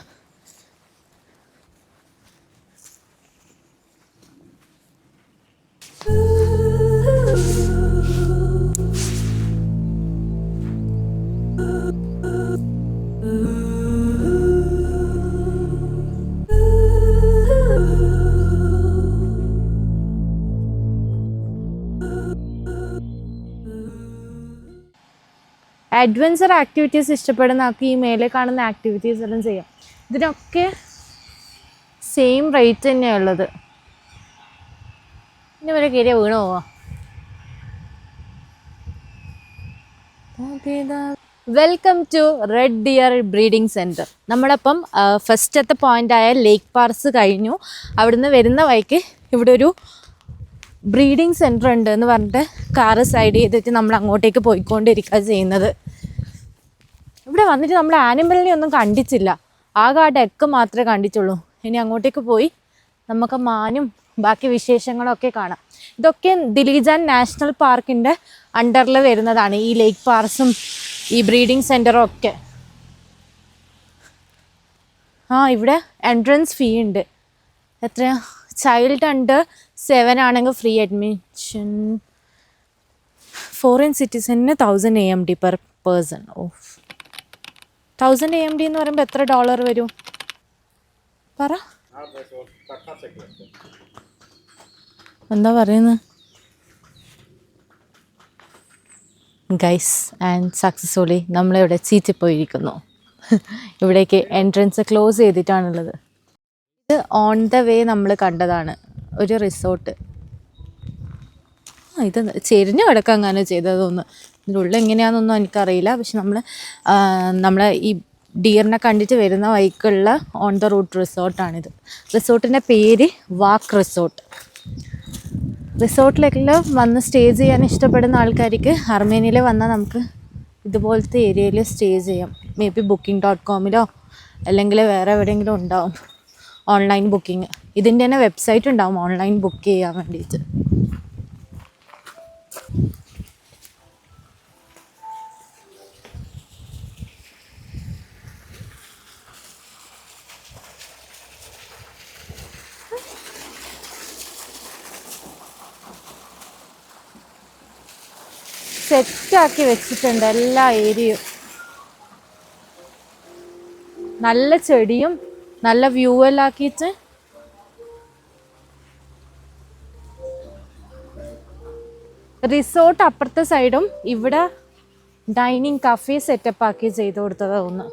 അഡ്വഞ്ചർ ആക്ടിവിറ്റീസ് ഇഷ്ടപ്പെടുന്ന ആൾക്ക് ഈ മേലെ കാണുന്ന ആക്ടിവിറ്റീസ് എല്ലാം ചെയ്യാം. ഇതിനൊക്കെ സെയിം റേറ്റ് തന്നെയാണ് ഉള്ളത്. ഇനി വരെ കയറിയാൽ വീണു പോവാ. Welcome to red deer breeding centre. നമ്മളപ്പം ഫസ്റ്റത്തെ പോയിൻ്റായ ലേക്ക് പാർക്സ് കഴിഞ്ഞു. അവിടുന്ന് വരുന്ന വഴിക്ക് ഇവിടെ ഒരു ബ്രീഡിംഗ് സെൻറ്റർ ഉണ്ട് എന്ന് പറഞ്ഞിട്ട് കാറ് സൈഡ് ചെയ്തിട്ട് നമ്മൾ അങ്ങോട്ടേക്ക് പോയിക്കൊണ്ടിരിക്കുക ചെയ്യുന്നത്. ഇവിടെ വന്നിട്ട് നമ്മൾ ആനിമലിനെ ഒന്നും കണ്ടിച്ചില്ല. ആകെ ആ ഡെക്ക് മാത്രമേ കണ്ടിട്ടുള്ളൂ. ഇനി അങ്ങോട്ടേക്ക് പോയി നമുക്ക് മാനും ബാക്കി വിശേഷങ്ങളൊക്കെ കാണാം. ഇതൊക്കെ ദിലീജാൻ നാഷണൽ പാർക്കിൻ്റെ അണ്ടറിൽ വരുന്നതാണ് ഈ ലേക്ക് പാർക്സും ഈ ബ്രീഡിംഗ് സെൻറ്ററും ഒക്കെ. ഇവിടെ എൻട്രൻസ് ഫീ ഉണ്ട്. എത്രയാ? ചൈൽഡ് അണ്ടർ 7 ആണെങ്കിൽ ഫ്രീ അഡ്മിഷൻ. ഫോറിൻ സിറ്റിസണിന് 1000 AMD പെർ പേഴ്സൺ. 1000 AMD എന്ന് പറയുമ്പോൾ എത്ര ഡോളർ വരും പറ? എന്താ പറയുന്നത്? ഗൈസ് ആൻഡ് സക്സസ്ഫുള്ളി നമ്മളിവിടെ ചീറ്റിപ്പോയിരിക്കുന്നു. ഇവിടേക്ക് എൻട്രൻസ് ക്ലോസ് ചെയ്തിട്ടാണുള്ളത്. ഇത് ഓൺ ദ വേ നമ്മൾ കണ്ടതാണ് ഒരു റിസോർട്ട്. ഇത് ചെരിഞ്ഞ് കിടക്കാൻ അങ്ങനെ ചെയ്തതൊന്ന്. ഇതിനുള്ളിൽ എങ്ങനെയാണെന്നൊന്നും എനിക്കറിയില്ല. പക്ഷെ നമ്മളെ ഈ ഡിയറിനെ കണ്ടിട്ട് വരുന്ന വഴിക്കുള്ള ഓൺ ദ റൂട്ട് റിസോർട്ടാണിത്. റിസോർട്ടിൻ്റെ പേര് വാക്ക് റിസോർട്ട്. റിസോർട്ടിലെല്ലാം വന്ന് സ്റ്റേ ചെയ്യാൻ ഇഷ്ടപ്പെടുന്ന ആൾക്കാർക്ക് അർമേനിയയിൽ വന്നാൽ നമുക്ക് ഇതുപോലത്തെ ഏരിയയിൽ സ്റ്റേ ചെയ്യാം. മേ ബി booking.com അല്ലെങ്കിൽ വേറെ എവിടെയെങ്കിലും ഉണ്ടാവും ഓൺലൈൻ ബുക്കിംഗ്. ഇതിൻ്റെ തന്നെ വെബ്സൈറ്റ് ഉണ്ടാവും ഓൺലൈൻ ബുക്ക് ചെയ്യാൻ വേണ്ടിയിട്ട്. സെറ്റാക്കി വെച്ചിട്ടുണ്ട് എല്ലാ ഏരിയയും. നല്ല ചെടിയും നല്ല വ്യൂ എല്ലാം ആക്കിയിട്ട് റിസോർട്ട് അപ്പുറത്തെ സൈഡും ഇവിടെ ഡൈനിങ് കഫേ സെറ്റപ്പ് ആക്കി ചെയ്ത് കൊടുത്തതാ ഒന്ന്.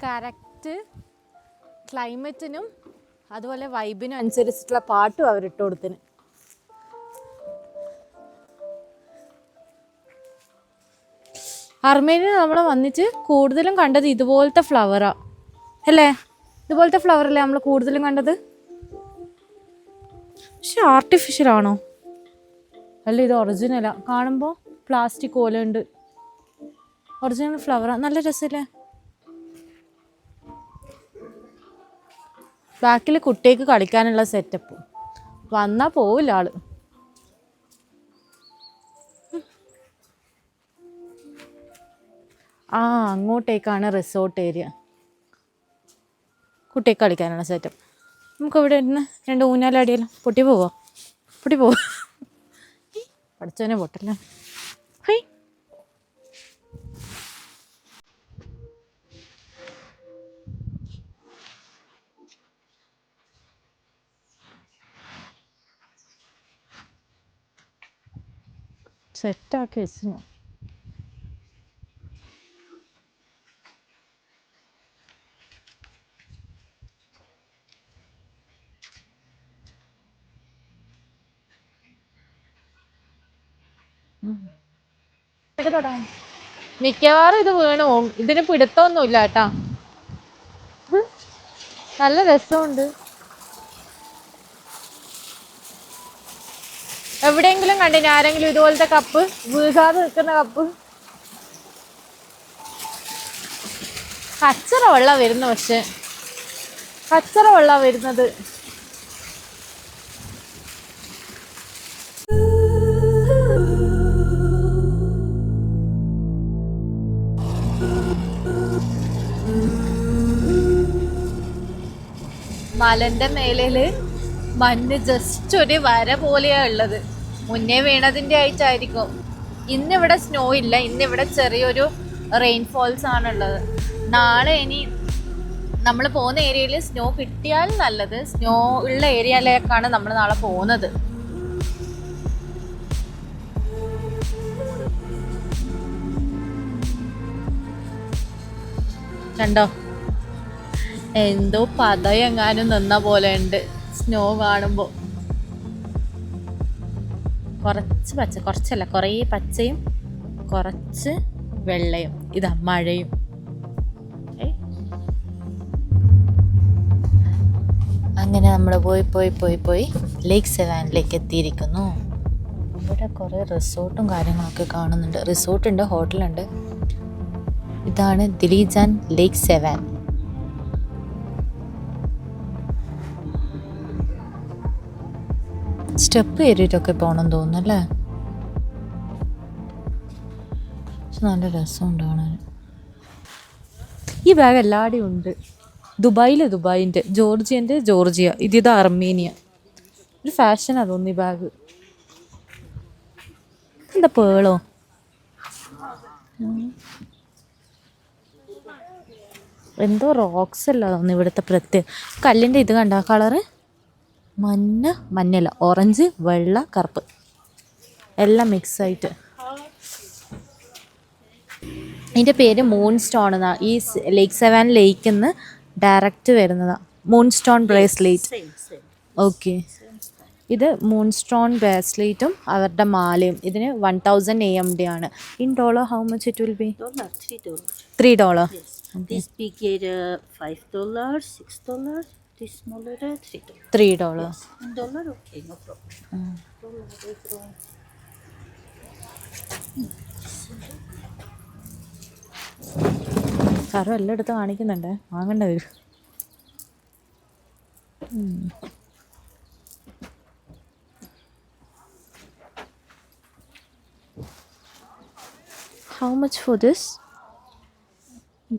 കറക്റ്റ് ക്ലൈമറ്റിനും അതുപോലെ വൈബിനും അനുസരിച്ചിട്ടുള്ള പാട്ടും അവരിട്ട് കൊടുത്തിന്. അർമേനിയ നമ്മൾ വന്നിട്ട് കൂടുതലും കണ്ടത് ഇതുപോലത്തെ ഫ്ലവറാ അല്ലേ? ഇതുപോലത്തെ ഫ്ലവറല്ലേ നമ്മൾ കൂടുതലും കണ്ടത്. പക്ഷെ ആർട്ടിഫിഷ്യൽ ആണോ അല്ല ഇത് ഒറിജിനലാ? കാണുമ്പോൾ പ്ലാസ്റ്റിക് പോലെ ഉണ്ട്. ഒറിജിനൽ ഫ്ലവറാ. നല്ല രസമില്ലേ? ബാക്കിൽ കുട്ടിക്ക് കളിക്കാനുള്ള സെറ്റപ്പ്. വന്നാൽ പോവില്ല ആള്. അങ്ങോട്ടേക്കാണ് റിസോർട്ട് ഏരിയ. കുട്ടിക്ക് കളിക്കാനുള്ള സെറ്റപ്പ്. നമുക്കിവിടെ ഇരുന്ന് 2 ഊഞ്ഞാലടിയല്ലോ. പൊട്ടി പോവോ? പഠിച്ചവനെ പൊട്ടല്ലേ. സെറ്റാക്കി വെച്ചു. മിക്കവാറും ഇത് വീണു പോകും. ഇതിന് പിടുത്തമൊന്നുമില്ല കേട്ടാ. നല്ല രസമുണ്ട്. എവിടെയെങ്കിലും കണ്ടിന് ആരെങ്കിലും ഇതുപോലത്തെ കപ്പ് വീഴാതെ നിൽക്കുന്ന കപ്പ്? കച്ചറ വെള്ളം വരുന്നു, പക്ഷെ കച്ചറ വെള്ളം വരുന്നത്. മലന്റെ മേലേല് മഞ്ഞ് ജസ്റ്റ് ഒരു വര പോലെയാ ഉള്ളത്. മുന്നേ വീണതിന്റെ ആയിട്ടായിരിക്കും. ഇന്നിവിടെ സ്നോ ഇല്ല, ഇന്നിവിടെ ചെറിയൊരു റെയിൻഫോൾസ് ആണുള്ളത്. നാളെ ഇനി നമ്മൾ പോകുന്ന ഏരിയയിൽ സ്നോ കിട്ടിയാൽ നല്ലത്. സ്നോ ഉള്ള ഏരിയയിലേക്കാണ് നമ്മൾ നാളെ പോകുന്നത്. കണ്ടോ, എന്തോ പതയെങ്ങാനും നിന്ന പോലെ ഉണ്ട് സ്നോ കാണുമ്പോൾ. കുറച്ച് പച്ച, കുറച്ചല്ല കുറേ പച്ചയും കുറച്ച് വെള്ളയും. ഇതാ മഴയും. അങ്ങനെ നമ്മൾ പോയി ലേക്ക് സെവാനിലേക്ക് എത്തിയിരിക്കുന്നു. ഇവിടെ കുറേ റിസോർട്ടും കാര്യങ്ങളൊക്കെ കാണുന്നുണ്ട്. റിസോർട്ടുണ്ട്, ഹോട്ടലുണ്ട്. ഇതാണ് ദിലീജാൻ ലേക്ക് സെവാൻ. സ്റ്റെപ്പ് കയറിയിട്ടൊക്കെ പോകണം തോന്നുന്നു അല്ലേ? നല്ല രസമുണ്ട് കാണാൻ. ഈ ബാഗ് എല്ലാവരുടെയും ഉണ്ട്. ദുബായിൻ്റെ, ജോർജിയ, ഇത് അർമേനിയ. ഒരു ഫാഷനാണ് തോന്നുന്നു ഈ ബാഗ്. എന്താ പേളോ? എന്തോ റോക്സ് അല്ല തോന്നുന്നു ഇവിടുത്തെ പ്രത്യേക. കല്ലിൻ്റെ ഇത് കണ്ട കളറ് മഞ്ഞല്ല, ഓറഞ്ച്, വെള്ള, കറുപ്പ് എല്ലാം മിക്സായിട്ട്. ഇതിൻ്റെ പേര് മൂൺ സ്റ്റോൺ എന്നാണ്. ഈ ലേക്ക് സെവാൻ ലേക്കിൽ നിന്ന് ഡയറക്റ്റ് വരുന്നതാണ്. Moon stone bracelet. ഓക്കെ, ഇത് മൂൺ സ്റ്റോൺ ബ്രേസ്ലെറ്റും അവരുടെ മാലയും. ഇതിന് 1000 AMD ആണ്. In dollar how much it will be? $3. Yes. This big $5, $6. This smaller $3. $3. Yes. In dollar, okay, no problem. സാറും എല്ലാം എടുത്ത് കാണിക്കുന്നുണ്ട്, വാങ്ങണ്ട വരും. How much for this?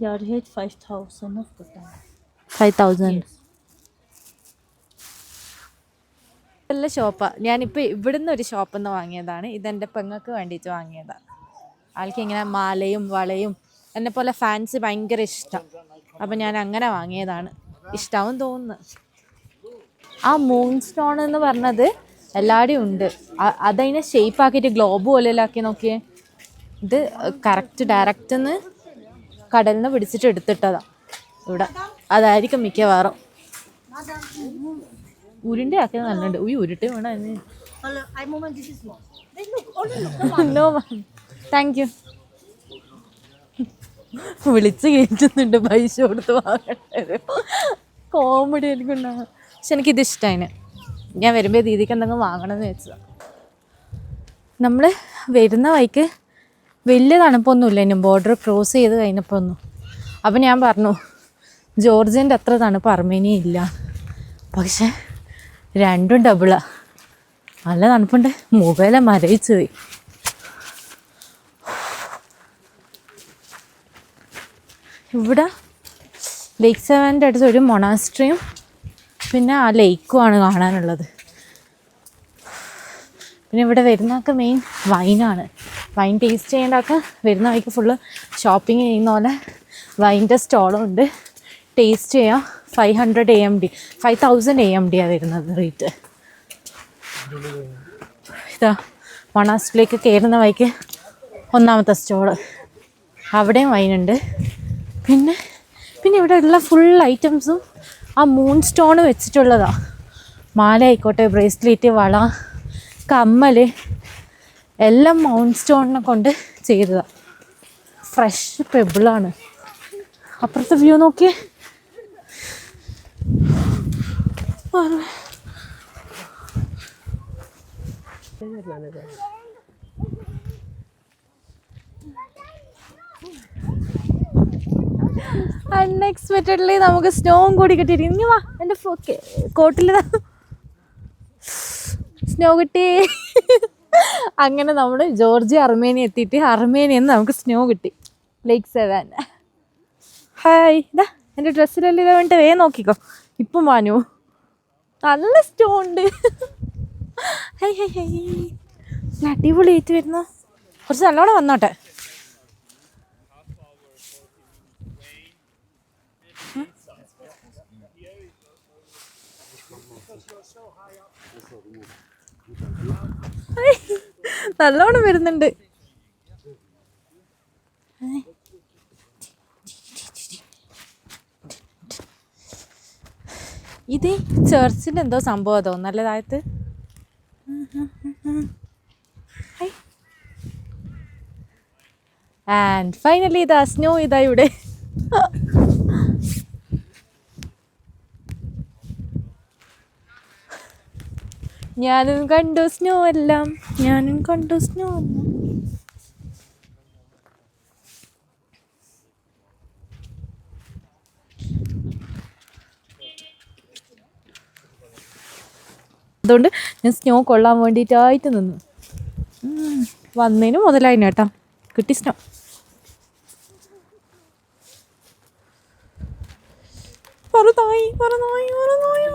Your head 5,000 of the time. 5,000. നല്ല ഷോപ്പാണ്. ഞാനിപ്പോൾ ഇവിടുന്ന് ഒരു ഷോപ്പിൽ നിന്ന് വാങ്ങിയതാണ്. ഇതെൻ്റെ പെങ്ങൾക്ക് വേണ്ടിയിട്ട് വാങ്ങിയതാണ്. ആൾക്ക് ഇങ്ങനെ മാലയും വളയും എന്നെ പോലെ ഫാൻസി ഭയങ്കര ഇഷ്ടം. അപ്പം ഞാൻ അങ്ങനെ വാങ്ങിയതാണ്. ഇഷ്ടമാവും തോന്നുന്നു. ആ മൂൺ സ്റ്റോൺ എന്ന് പറഞ്ഞത് എല്ലാവരുടെയും ഉണ്ട്. അതതിനെ ഷേപ്പാക്കിയിട്ട് ഗ്ലോബ് പോലെയാക്കി നോക്കിയേ. ഇത് കറക്റ്റ് ഡയറക്റ്റ് നിന്ന് കടലിൽ നിന്ന് പിടിച്ചിട്ട് എടുത്തിട്ടതാണ് ഇവിടെ. അതായിരിക്കും മിക്കവാറും. ഉരുണ്ട ആക്കിയത് നല്ലുണ്ട്. ഉരുട്ട് വേണം. No thank you. വിളിച്ച് കയറ്റുന്നുണ്ട് പൈസ കൊടുത്ത് വാങ്ങേണ്ടത്. കോമഡി എനിക്കുണ്ടാകും. പക്ഷെ എനിക്കിത് ഇഷ്ടമാണ്. ഞാൻ വരുമ്പോൾ ദീദിക്ക് എന്തെങ്കിലും വാങ്ങണമെന്ന് വെച്ചതാണ്. നമ്മൾ വരുന്ന വഴിക്ക് വലിയ തണുപ്പൊന്നുമില്ല. ഇനി ബോർഡർ ക്രോസ് ചെയ്ത് കഴിഞ്ഞപ്പോൾ ഒന്നും. അപ്പം ഞാൻ പറഞ്ഞു ജോർജിയൻ്റെ അത്ര തണുപ്പ് അർമേനിയ ഇല്ല. പക്ഷെ രണ്ടും ഡബിളാണ്. നല്ല തണുപ്പുണ്ട്. മുഖമെല്ലാം മരവിച്ച് പോയി. ഇവിടെ ലേക്ക് സെവാൻ്റെ അടുത്ത് ഒരു മൊണാസ്ട്രിയും പിന്നെ ആ ലേക്കുമാണ് കാണാനുള്ളത്. പിന്നെ ഇവിടെ വരുന്നതൊക്കെ മെയിൻ വൈനാണ്. വൈൻ ടേസ്റ്റ് ചെയ്യേണ്ടതൊക്കെ വരുന്ന വഴിക്ക് ഫുള്ള് ഷോപ്പിംഗ് ചെയ്യുന്ന പോലെ വൈൻ്റെ സ്റ്റോളും ഉണ്ട്. ടേസ്റ്റ് ചെയ്യാം. 5,000 AMD വരുന്നത് റേറ്റ്. ഇതാ മൊണാസ്ട്രിയിലേക്ക് കയറുന്ന വഴിക്ക് ഒന്നാമത്തെ സ്റ്റോള്. അവിടെയും വൈനുണ്ട്. പിന്നെ ഇവിടെ ഉള്ള ഫുൾ ഐറ്റംസും ആ മൂൺ സ്റ്റോൺ വെച്ചിട്ടുള്ളതാണ്. മാല ആയിക്കോട്ടെ, ബ്രേസ്ലെറ്റ്, വള, കമ്മൽ എല്ലാം മൗണ്ട് സ്റ്റോണിനെ കൊണ്ട് ചെയ്തതാണ്. ഫ്രഷ് പെബിളാണ്. അപ്പുറത്തെ വ്യൂ നോക്കിയേ. അൺഎക്സ്പെക്റ്റഡ്ലി നമുക്ക് സ്നോവും കൂടി കിട്ടിയിരിക്കും. ഇനി വാ, എൻ്റെ കോട്ടിൽ സ്നോ കിട്ടി. അങ്ങനെ നമ്മൾ ജോർജിയ അർമേനിയ എത്തിയിട്ട് അർമേനിയയിൽ നിന്ന് നമുക്ക് സ്നോ കിട്ടി. ലേക്ക് സെവാൻ. ഹായ്, ഇതാ എൻ്റെ ഡ്രസ്സിലെല്ലാം ഇതാ വേണ്ട, നോക്കിക്കോ. ഇപ്പം വാനു നല്ല സ്നോ ഉണ്ട്. ഹൈ ഹൈ ഹൈ, അടിപൊളിയായിട്ട് വരുന്നു. കുറച്ച് നല്ലോണം വന്നോട്ടെ. നല്ലോണം വരുന്നുണ്ട്. ഇത് ചർച്ചിൻ്റെ എന്തോ സംഭവം തോന്നുന്നു നല്ലതായത്. ആൻഡ് ഫൈനലി ഇതാ സ്നോ ഇതാ ഇവിടെ. ഞാനും കണ്ടു സ്നോ എല്ലാം, ഞാനും കണ്ടു സ്നോ എല്ലാം. അതുകൊണ്ട് ഞാൻ സ്നോ കൊള്ളാൻ വേണ്ടിയിട്ടായിട്ട് നിന്നു. വന്നതിന് മുതലായിന് കേട്ടോ, കിട്ടി സ്നോ. പറന്നായി പറന്നായി പറന്നായി.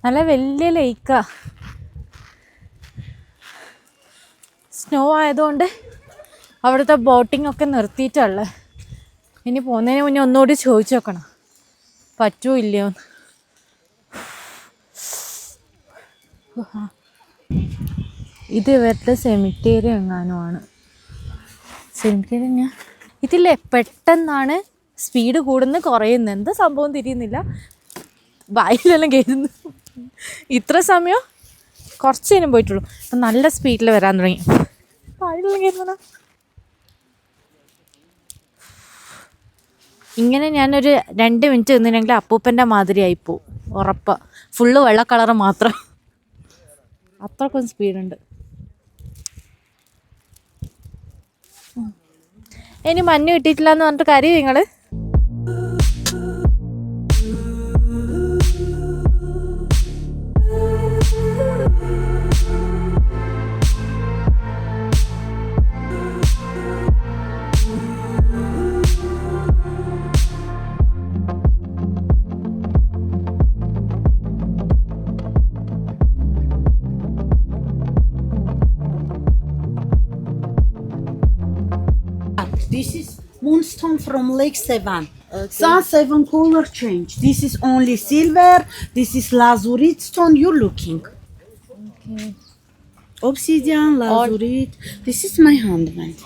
നല്ല വലിയ ലേക്കാ. സ്നോ ആയതുകൊണ്ട് അവിടുത്തെ ബോട്ടിംഗ് ഒക്കെ നിർത്തിയിട്ടുള്ളത്. ഇനി പോകുന്നതിന് മുന്നേ ഒന്നുകൂടി ചോദിച്ചു നോക്കണം പറ്റുമോ ഇല്ലയോ. ഇത് ഇവരുടെ സെമിത്തേരി എങ്ങാനുമാണ്. സെമിത്തേരി ഞാൻ ഇതില്ലേ പെട്ടെന്നാണ് സ്പീഡ് കൂടുന്നത് കുറയുന്നത്. എന്താ സംഭവം തിരിയുന്നില്ല. വായിലെല്ലാം കയറുന്നു. ഇത്ര സമയം കുറച്ച് നേരം പോയിട്ടുള്ളൂ, അപ്പം നല്ല സ്പീഡിൽ വരാൻ തുടങ്ങി. വായിലെല്ലാം കയറുന്ന ഇങ്ങനെ ഞാനൊരു 2 മിനിറ്റ് നിന്നില്ലെങ്കിൽ അപ്പൂപ്പൻ്റെ മാതിരി ആയിപ്പോവും ഉറപ്പാണ്. ഫുള്ള് വെള്ള കളറ് മാത്രം, അത്രക്കൊന്നും സ്പീഡുണ്ട്. ഇനി മഞ്ഞ് കിട്ടിയിട്ടില്ല എന്ന് പറഞ്ഞിട്ട് കാര്യം നിങ്ങൾ. This is moonstone from Lake Sevan. Sun Sevan color change. This is only silver. This is lazurite stone. You're looking. Okay. Obsidian, lazurite. This is my handmade.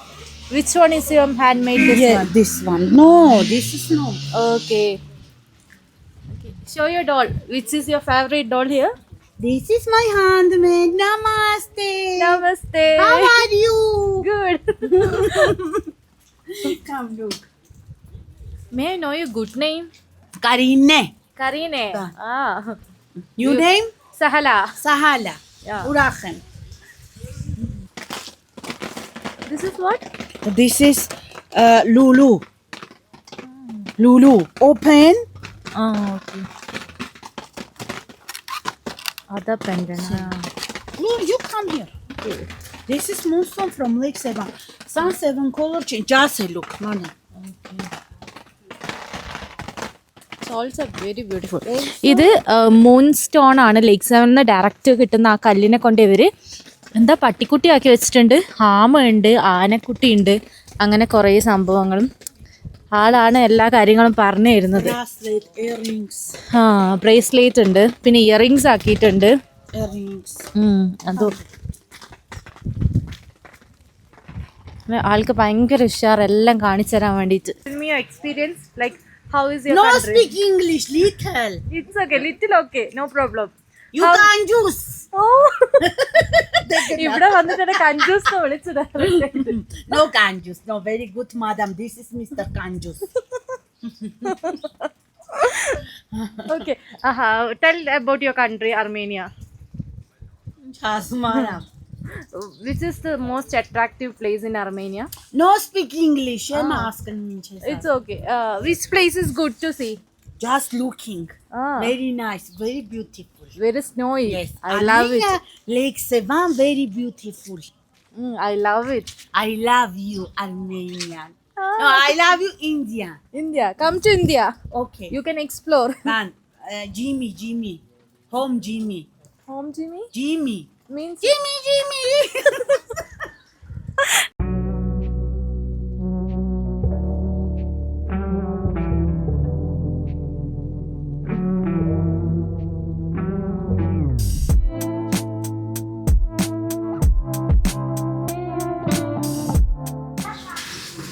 Which one is your handmade? This Yeah, one? this one. No, this is no. Okay. Show your doll. Which is your favorite doll here? This is my handmade. Namaste. Namaste. How are you? Good. Come look. May I know your good name? Karine. Karine. Ah. Your name? Sahala. Sahala. Yeah. Urachem. This is what? This is Lulu. Lulu. Open. Ah, okay. Other pendant. No, you come here. This is moonstone from Lake Sevan. Sun Sevan color change. Just a look, money. It's also very beautiful. ഇത് moon stone ആണ്. ലേക്ക് സെവനിന്ന് direct കിട്ടുന്ന ആ കല്ലിനെ കൊണ്ട് ഇവർ എന്താ പട്ടിക്കുട്ടിയാക്കി വെച്ചിട്ടുണ്ട്. ആമയുണ്ട്, ആനക്കുട്ടിയുണ്ട്, അങ്ങനെ കുറേ സംഭവങ്ങളും. ആളാണ് എല്ലാ കാര്യങ്ങളും പറഞ്ഞു തരുന്നത്. Bracelet, earrings. ആ ബ്രേസ്ലെറ്റ് ഉണ്ട്, പിന്നെ ഇയറിങ്സ് ആക്കിയിട്ടുണ്ട്. Earrings. അതോ ആൾക്ക് ഭയങ്കര ഉഷാർ എല്ലാം കാണിച്ചു തരാൻ വേണ്ടിയിട്ട്. Experience like how is your No country? speak English, little. It's okay, little okay, no problem. You can juice. ഇവിടെ വന്നിട്ട് കഞ്ചൂസ് വിളിച്ചത്. No Kanjus. No, very good, madam. This is Mr. Kanjus. Okay, tell about your country, Armenia. Jasmana. Which is the most attractive place in Armenia? No speak English. I'm asking me. It's okay. Which place is good to see? Just looking. Ah. Very nice. Very beautiful. Very snowy. Yes. I love it. Armenia, Lake Sevan, very beautiful. I love it. I love you, Armenian. No, I love you, India. India. Come to India. Okay. You can explore. Man, Jimmy. Home Jimmy. Home, Jimmy? Jimmy. Means? Jimmy.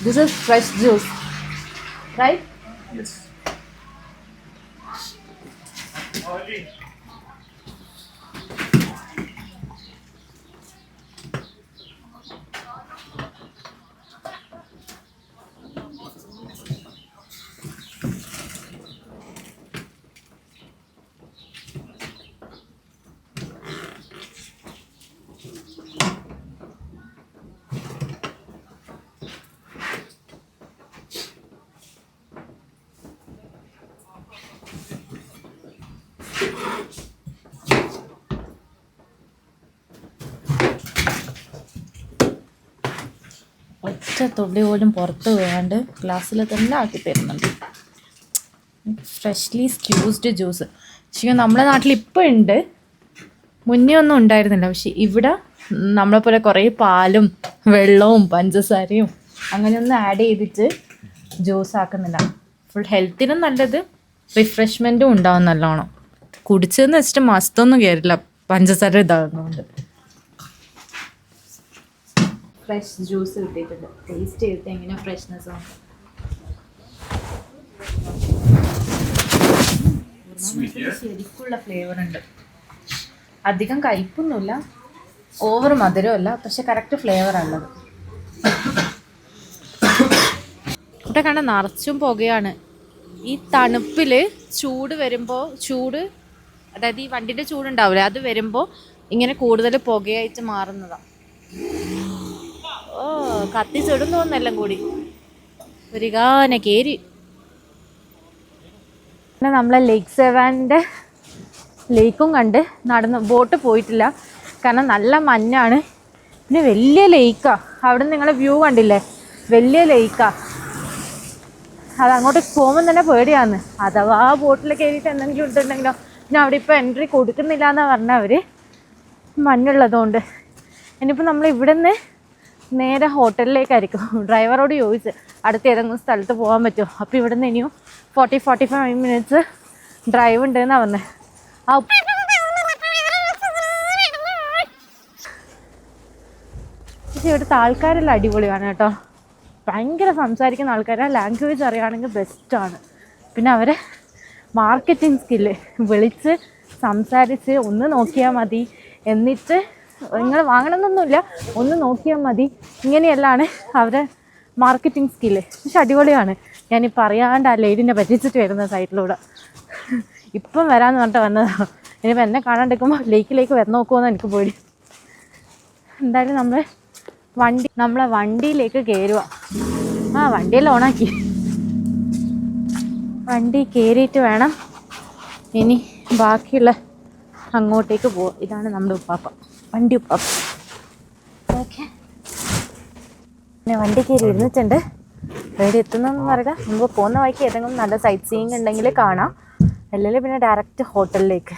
This is fresh juice, right? Yes. ഒറ്റ തുള്ളി പോലും പുറത്ത് പോകാണ്ട് ഗ്ലാസ്സിൽ തന്നെ ആക്കി തരുന്നുണ്ട്. Freshly squeezed juice. ശരിക്കും നമ്മുടെ നാട്ടിൽ ഇപ്പോൾ ഉണ്ട്, മുന്നേ ഒന്നും ഉണ്ടായിരുന്നില്ല. പക്ഷെ ഇവിടെ നമ്മളെപ്പോലെ കുറേ പാലും വെള്ളവും പഞ്ചസാരയും അങ്ങനെയൊന്നും ആഡ് ചെയ്തിട്ട് ജ്യൂസ് ആക്കുന്നില്ല. ഫുൾ ഹെൽത്തിനും നല്ലത്, റിഫ്രഷ്മെൻറ്റും ഉണ്ടാവും നല്ലോണം. കുടിച്ചതെന്ന് വെച്ചിട്ട് മസ്തൊന്നും കയറില്ല പഞ്ചസാര ഇതാകുന്നതുകൊണ്ട്. ഫ്രഷ് ജ്യൂസ് കിട്ടിയിട്ടുണ്ട്. ടേസ്റ്റ് ചെയ്തിട്ട് എങ്ങനെ ഫ്രഷ്നെസ് ആണ്. ശരിക്കുള്ള ഫ്ലേവർ ഉണ്ട്. അധികം കയ്പൊന്നുമില്ല, ഓവർ മധുരമല്ല, പക്ഷെ കറക്റ്റ് ഫ്ലേവറാണുള്ളത്. ഇവിടെ കണ്ട നിറച്ചും പുകയാണ്. ഈ തണുപ്പിൽ ചൂട് വരുമ്പോൾ അതായത് ഈ വണ്ടിൻ്റെ ചൂടുണ്ടാവില്ലേ, അത് വരുമ്പോൾ ഇങ്ങനെ കൂടുതൽ പുകയായിട്ട് മാറുന്നതാണ്. ഓ, കത്തിച്ചിടും തോന്നുന്നെല്ലാം കൂടി. ഒരു ഗാന കേരി. പിന്നെ നമ്മളെ ലേക്ക് സെവാൻ്റെ ലേക്കും കണ്ട് നടന്ന് ബോട്ട് പോയിട്ടില്ല, കാരണം നല്ല മഞ്ഞാണ്. പിന്നെ വലിയ ലേക്കാണ്. അവിടെ നിന്ന് നിങ്ങളെ വ്യൂ കണ്ടില്ലേ, വലിയ ലേക്കാണ്. അതങ്ങോട്ട് പോകുമ്പോൾ തന്നെ പേടിയാന്ന്, അഥവാ ബോട്ടിൽ കയറിയിട്ട് എന്തെങ്കിലും ഇട്ടുണ്ടെങ്കിലോ. പിന്നെ അവിടെ ഇപ്പോൾ എൻട്രി കൊടുക്കുന്നില്ല എന്നാണ് പറഞ്ഞവർ, മഞ്ഞുള്ളതുകൊണ്ട്. ഇനിയിപ്പോൾ നമ്മൾ ഇവിടെ നിന്ന് നേരെ ഹോട്ടലിലേക്കായിരിക്കും. ഡ്രൈവറോട് ചോദിച്ച് അടുത്ത ഏതെങ്കിലും സ്ഥലത്ത് പോകാൻ പറ്റുമോ. അപ്പോൾ ഇവിടെ നിന്ന് ഇനിയും 40-45 മിനിറ്റ്സ് ഡ്രൈവ് ഉണ്ടെന്നാണ് പറഞ്ഞത്. പക്ഷേ ഇവിടുത്തെ ആൾക്കാരെല്ലാം അടിപൊളിയാണ് കേട്ടോ. ഭയങ്കര സംസാരിക്കുന്ന ആൾക്കാരാണ്. ലാംഗ്വേജ് അറിയുകയാണെങ്കിൽ ബെസ്റ്റാണ്. പിന്നെ അവരെ മാർക്കറ്റിംഗ് സ്കില്ല്, വിളിച്ച് സംസാരിച്ച് ഒന്ന് നോക്കിയാൽ മതി, എന്നിട്ട് നിങ്ങൾ വാങ്ങണമെന്നൊന്നുമില്ല, ഒന്ന് നോക്കിയാൽ മതി. ഇങ്ങനെയെല്ലാണ് അവരെ മാർക്കറ്റിംഗ് സ്കില്ല്. പക്ഷെ അടിപൊളിയാണ്. ഞാനിപ്പോൾ അറിയാണ്ട് ആ ലേഡിനെ പറ്റിച്ചിട്ട് വരുന്ന സൈറ്റിലൂടെ ഇപ്പം വരാമെന്ന് പറഞ്ഞിട്ട് വന്നതാണ്. ഇനിയിപ്പോൾ എന്നെ കാണാണ്ടിരിക്കുമ്പോൾ ലേക്കിലേക്ക് വന്ന് നോക്കുമെന്ന് എനിക്ക് പോയി. എന്തായാലും നമ്മളെ വണ്ടിയിലേക്ക് കയറുക. വണ്ടിയെല്ലാം ഓണാക്കി. വണ്ടി കയറിയിട്ട് വേണം ഇനി ബാക്കിയുള്ള അങ്ങോട്ടേക്ക് പോവാം. ഇതാണ് നമ്മുടെ വണ്ടി ഉപ്പാപ്പ. ഓക്കെ, പിന്നെ വണ്ടി കയറി ഇരുന്നിട്ടുണ്ട്. എവിടെ എത്തുന്നതെന്ന് പറയുക. നമ്മൾ പോകുന്ന വഴിക്ക് ഏതെങ്കിലും നല്ല സൈറ്റ് സീയിങ് ഉണ്ടെങ്കിൽ കാണാം, അല്ലെങ്കിൽ പിന്നെ ഡയറക്റ്റ് ഹോട്ടലിലേക്ക്.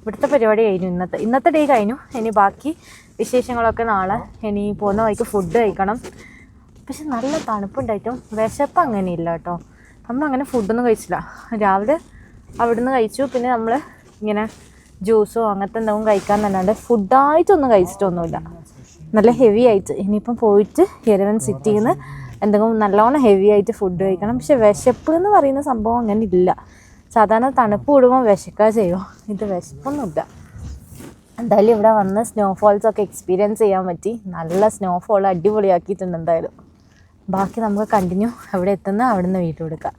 ഇവിടുത്തെ പരിപാടി കഴിഞ്ഞു. ഇന്നത്തെ ഡേ കഴിഞ്ഞു. ഇനി ബാക്കി വിശേഷങ്ങളൊക്കെ നാളെ. ഇനി പോകുന്ന വഴിക്ക് ഫുഡ് കഴിക്കണം. പക്ഷെ നല്ല തണുപ്പുണ്ടായിട്ടും വിശപ്പ് അങ്ങനെയില്ല കേട്ടോ. നമ്മളങ്ങനെ ഫുഡൊന്നും കഴിച്ചില്ല. രാവിലെ അവിടുന്ന് കഴിച്ചു, പിന്നെ നമ്മൾ ഇങ്ങനെ ജ്യൂസോ അങ്ങനത്തെ എന്തെങ്കിലും കഴിക്കാൻ തന്നെയുണ്ട്. ഫുഡായിട്ടൊന്നും കഴിച്ചിട്ടൊന്നുമില്ല. നല്ല ഹെവി ആയിട്ട് ഇനിയിപ്പം പോയിട്ട് യെരവൻ സിറ്റിയിൽ നിന്ന് എന്തെങ്കിലും നല്ലോണം ഹെവി ആയിട്ട് ഫുഡ് കഴിക്കണം. പക്ഷെ വിശപ്പ് എന്ന് പറയുന്ന സംഭവം അങ്ങനെ ഇല്ല. സാധാരണ തണുപ്പ് കൂടുമ്പോൾ വിശക്കുക ചെയ്യുമോ, ഇത് വിശപ്പൊന്നുമില്ല. എന്തായാലും ഇവിടെ വന്ന് സ്നോഫോൾസൊക്കെ എക്സ്പീരിയൻസ് ചെയ്യാൻ പറ്റി. നല്ല സ്നോഫോൾ അടിപൊളിയാക്കിയിട്ടുണ്ട് എന്തായാലും. ബാക്കി നമുക്ക് കണ്ടിന്യൂ അവിടെ എത്തുന്ന അവിടെ നിന്ന് വീഡിയോ എടുക്കാം.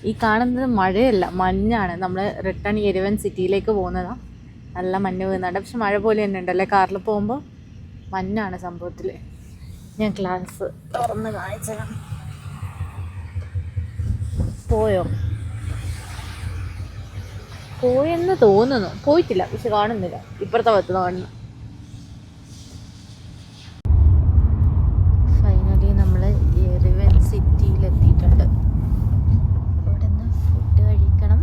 ഈ കാണുന്നത് മഴയല്ല, മഞ്ഞാണ്. നമ്മൾ റിട്ടേൺ യെരവൻ സിറ്റിയിലേക്ക് പോകുന്നതാണ്. നല്ല മഞ്ഞ് വീഴുന്നുണ്ട്. പക്ഷെ മഴ പോലെ തന്നെ ഉണ്ടല്ലേ കാറിൽ പോകുമ്പോൾ. മഞ്ഞാണ് സംഭവത്തിൽ. ഞാൻ ക്ലാസ് തുറന്ന് കാണിച്ചതാണ്. പോയെന്ന് തോന്നുന്നു, പോയിട്ടില്ല പക്ഷെ കാണുന്നില്ല. ഇപ്പുറത്തെ ഭാഗത്ത് കാണുന്നു. ഫൈനലി നമ്മൾ യെരവൻ സിറ്റിയിലെത്തിയിട്ടുണ്ട്. ഇവിടെ നിന്ന് ഫുഡ് കഴിക്കണം,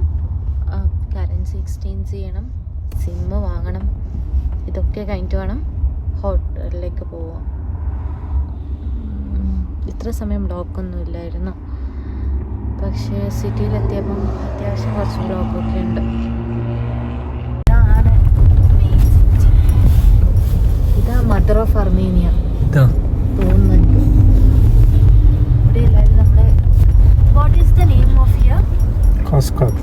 കറൻസി എക്സ്ചേഞ്ച് ചെയ്യണം, സിമ്മ് വാങ്ങണം. ഇതൊക്കെ കഴിഞ്ഞിട്ട് വേണം ഹോട്ടലിലേക്ക് പോവാം. ഇത്ര സമയം ബ്ലോക്കൊന്നും ഇല്ലായിരുന്നു. പക്ഷേ സിറ്റിയിലെത്തിയപ്പം അത്യാവശ്യം കുറച്ച് ബ്ലോക്കൊക്കെ ഉണ്ട്. ഇതാണ് മെയിൻ സിറ്റി. ഇതാ മദർ ഓഫ് അർമേനിയ തോന്നുന്നുണ്ട്. ഇവിടെ എല്ലാവരും നമ്മൾ what is the name of here? Cascade.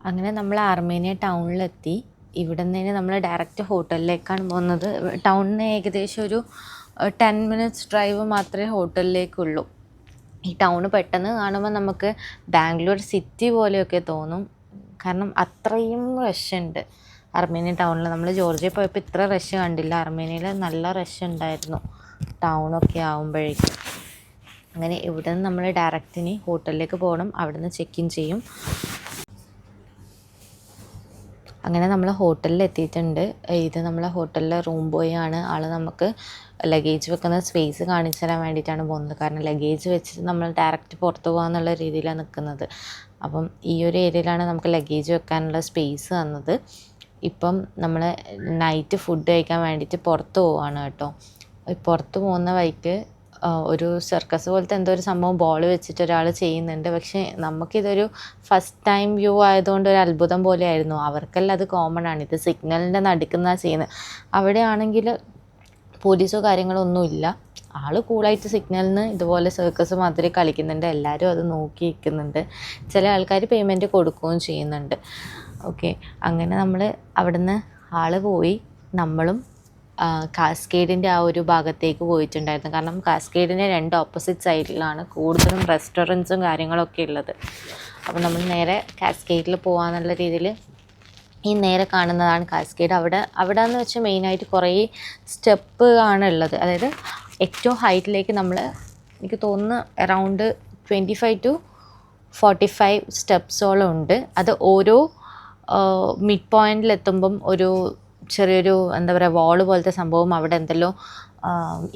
അങ്ങനെ നമ്മൾ അർമേനിയ ടൗണിലെത്തി. ഇവിടെ നിന്ന് നമ്മൾ ഡയറക്റ്റ് ഹോട്ടലിലേക്കാണ് പോകുന്നത്. ടൗണിന് ഏകദേശം ഒരു 10 minutes ഡ്രൈവ് മാത്രമേ ഹോട്ടലിലേക്കുള്ളൂ. ഈ ടൗണ് പെട്ടെന്ന് കാണുമ്പോൾ നമുക്ക് ബാംഗ്ലൂർ സിറ്റി പോലെയൊക്കെ തോന്നും. കാരണം അത്രയും റഷ് ഉണ്ട് അർമേനിയ ടൗണിൽ. നമ്മൾ ജോർജിയ പോയപ്പോൾ ഇത്ര റഷ് കണ്ടില്ല. അർമേനിയയിൽ നല്ല റഷ് ഉണ്ടായിരുന്നു ടൗണൊക്കെ ആകുമ്പോഴേക്കും. അങ്ങനെ ഇവിടെ നിന്ന് നമ്മൾ ഡയറക്റ്റിന് ഹോട്ടലിലേക്ക് പോകണം. അവിടെ നിന്ന് ചെക്ക് ഇൻ ചെയ്യും. അങ്ങനെ നമ്മൾ ഹോട്ടലിൽ എത്തിയിട്ടുണ്ട്. ഇത് നമ്മളെ ഹോട്ടലിലെ റൂം ബോയ് ആണ്. ആൾ നമുക്ക് ലഗേജ് വെക്കുന്ന സ്പേസ് കാണിച്ചു തരാൻ വേണ്ടിയിട്ടാണ് പോകുന്നത്. കാരണം ലഗേജ് വെച്ചിട്ട് നമ്മൾ ഡയറക്റ്റ് പുറത്ത് പോകാമെന്നുള്ള രീതിയിലാണ് നിൽക്കുന്നത്. അപ്പം ഈ ഒരു ഏരിയയിലാണ് നമുക്ക് ലഗേജ് വെക്കാനുള്ള സ്പേസ് തന്നത്. ഇപ്പം നമ്മൾ നൈറ്റ് ഫുഡ് കഴിക്കാൻ വേണ്ടിയിട്ട് പുറത്ത് പോവുകയാണ് കേട്ടോ. പുറത്ത് പോകുന്ന വഴിക്ക് ഒരു സർക്കസ് പോലത്തെ എന്തോ ഒരു സംഭവം ബോൾ വെച്ചിട്ട് ഒരാൾ ചെയ്യുന്നുണ്ട്. പക്ഷേ നമുക്കിതൊരു ഫസ്റ്റ് ടൈം വ്യൂ ആയതുകൊണ്ട് ഒരു അത്ഭുതം പോലെയായിരുന്നു. അവർക്കെല്ലാം അത് കോമൺ ആണ്. ഇത് സിഗ്നലിൻ്റെ നടുക്കുന്നതാണ് ചെയ്യുന്നത്. അവിടെ ആണെങ്കിൽ പോലീസോ കാര്യങ്ങളോ ഒന്നുമില്ല. ആൾ കൂളായിട്ട് സിഗ്നലിന് ഇതുപോലെ സർക്കസ് മാതിരി കളിക്കുന്നുണ്ട്. എല്ലാവരും അത് നോക്കി നിൽക്കുന്നുണ്ട്. ചില ആൾക്കാർ പേയ്മെൻറ്റ് കൊടുക്കുകയും ചെയ്യുന്നുണ്ട്. ഓക്കെ, അങ്ങനെ നമ്മൾ അവിടുന്ന് ആൾ പോയി. നമ്മളും കാസ്കേഡിൻ്റെ ആ ഒരു ഭാഗത്തേക്ക് പോയിട്ടുണ്ടായിരുന്നു. കാരണം കാസ്കേഡിൻ്റെ 2 ഓപ്പോസിറ്റ് സൈഡിലാണ് കൂടുതലും റെസ്റ്റോറൻറ്റ്സും കാര്യങ്ങളൊക്കെ ഉള്ളത്. അപ്പോൾ നമ്മൾ നേരെ കാസ്കേഡിൽ പോകാമെന്നുള്ള രീതിയിൽ ഈ നേരെ കാണുന്നതാണ് കാസ്കേഡ്. അവിടെ എന്ന് വെച്ചാൽ മെയിനായിട്ട് കുറേ സ്റ്റെപ്പ് ആണ് ഉള്ളത്. അതായത് ഏറ്റവും ഹൈറ്റിലേക്ക് നമ്മൾ, എനിക്ക് തോന്നുന്നു അറൗണ്ട് 25 to 45 സ്റ്റെപ്സോളം ഉണ്ട്. അത് ഓരോ മിഡ് പോയിൻറ്റിലെത്തുമ്പം ഒരു ചെറിയൊരു എന്താ പറയുക വാള് പോലത്തെ സംഭവം അവിടെ എന്തെല്ലോ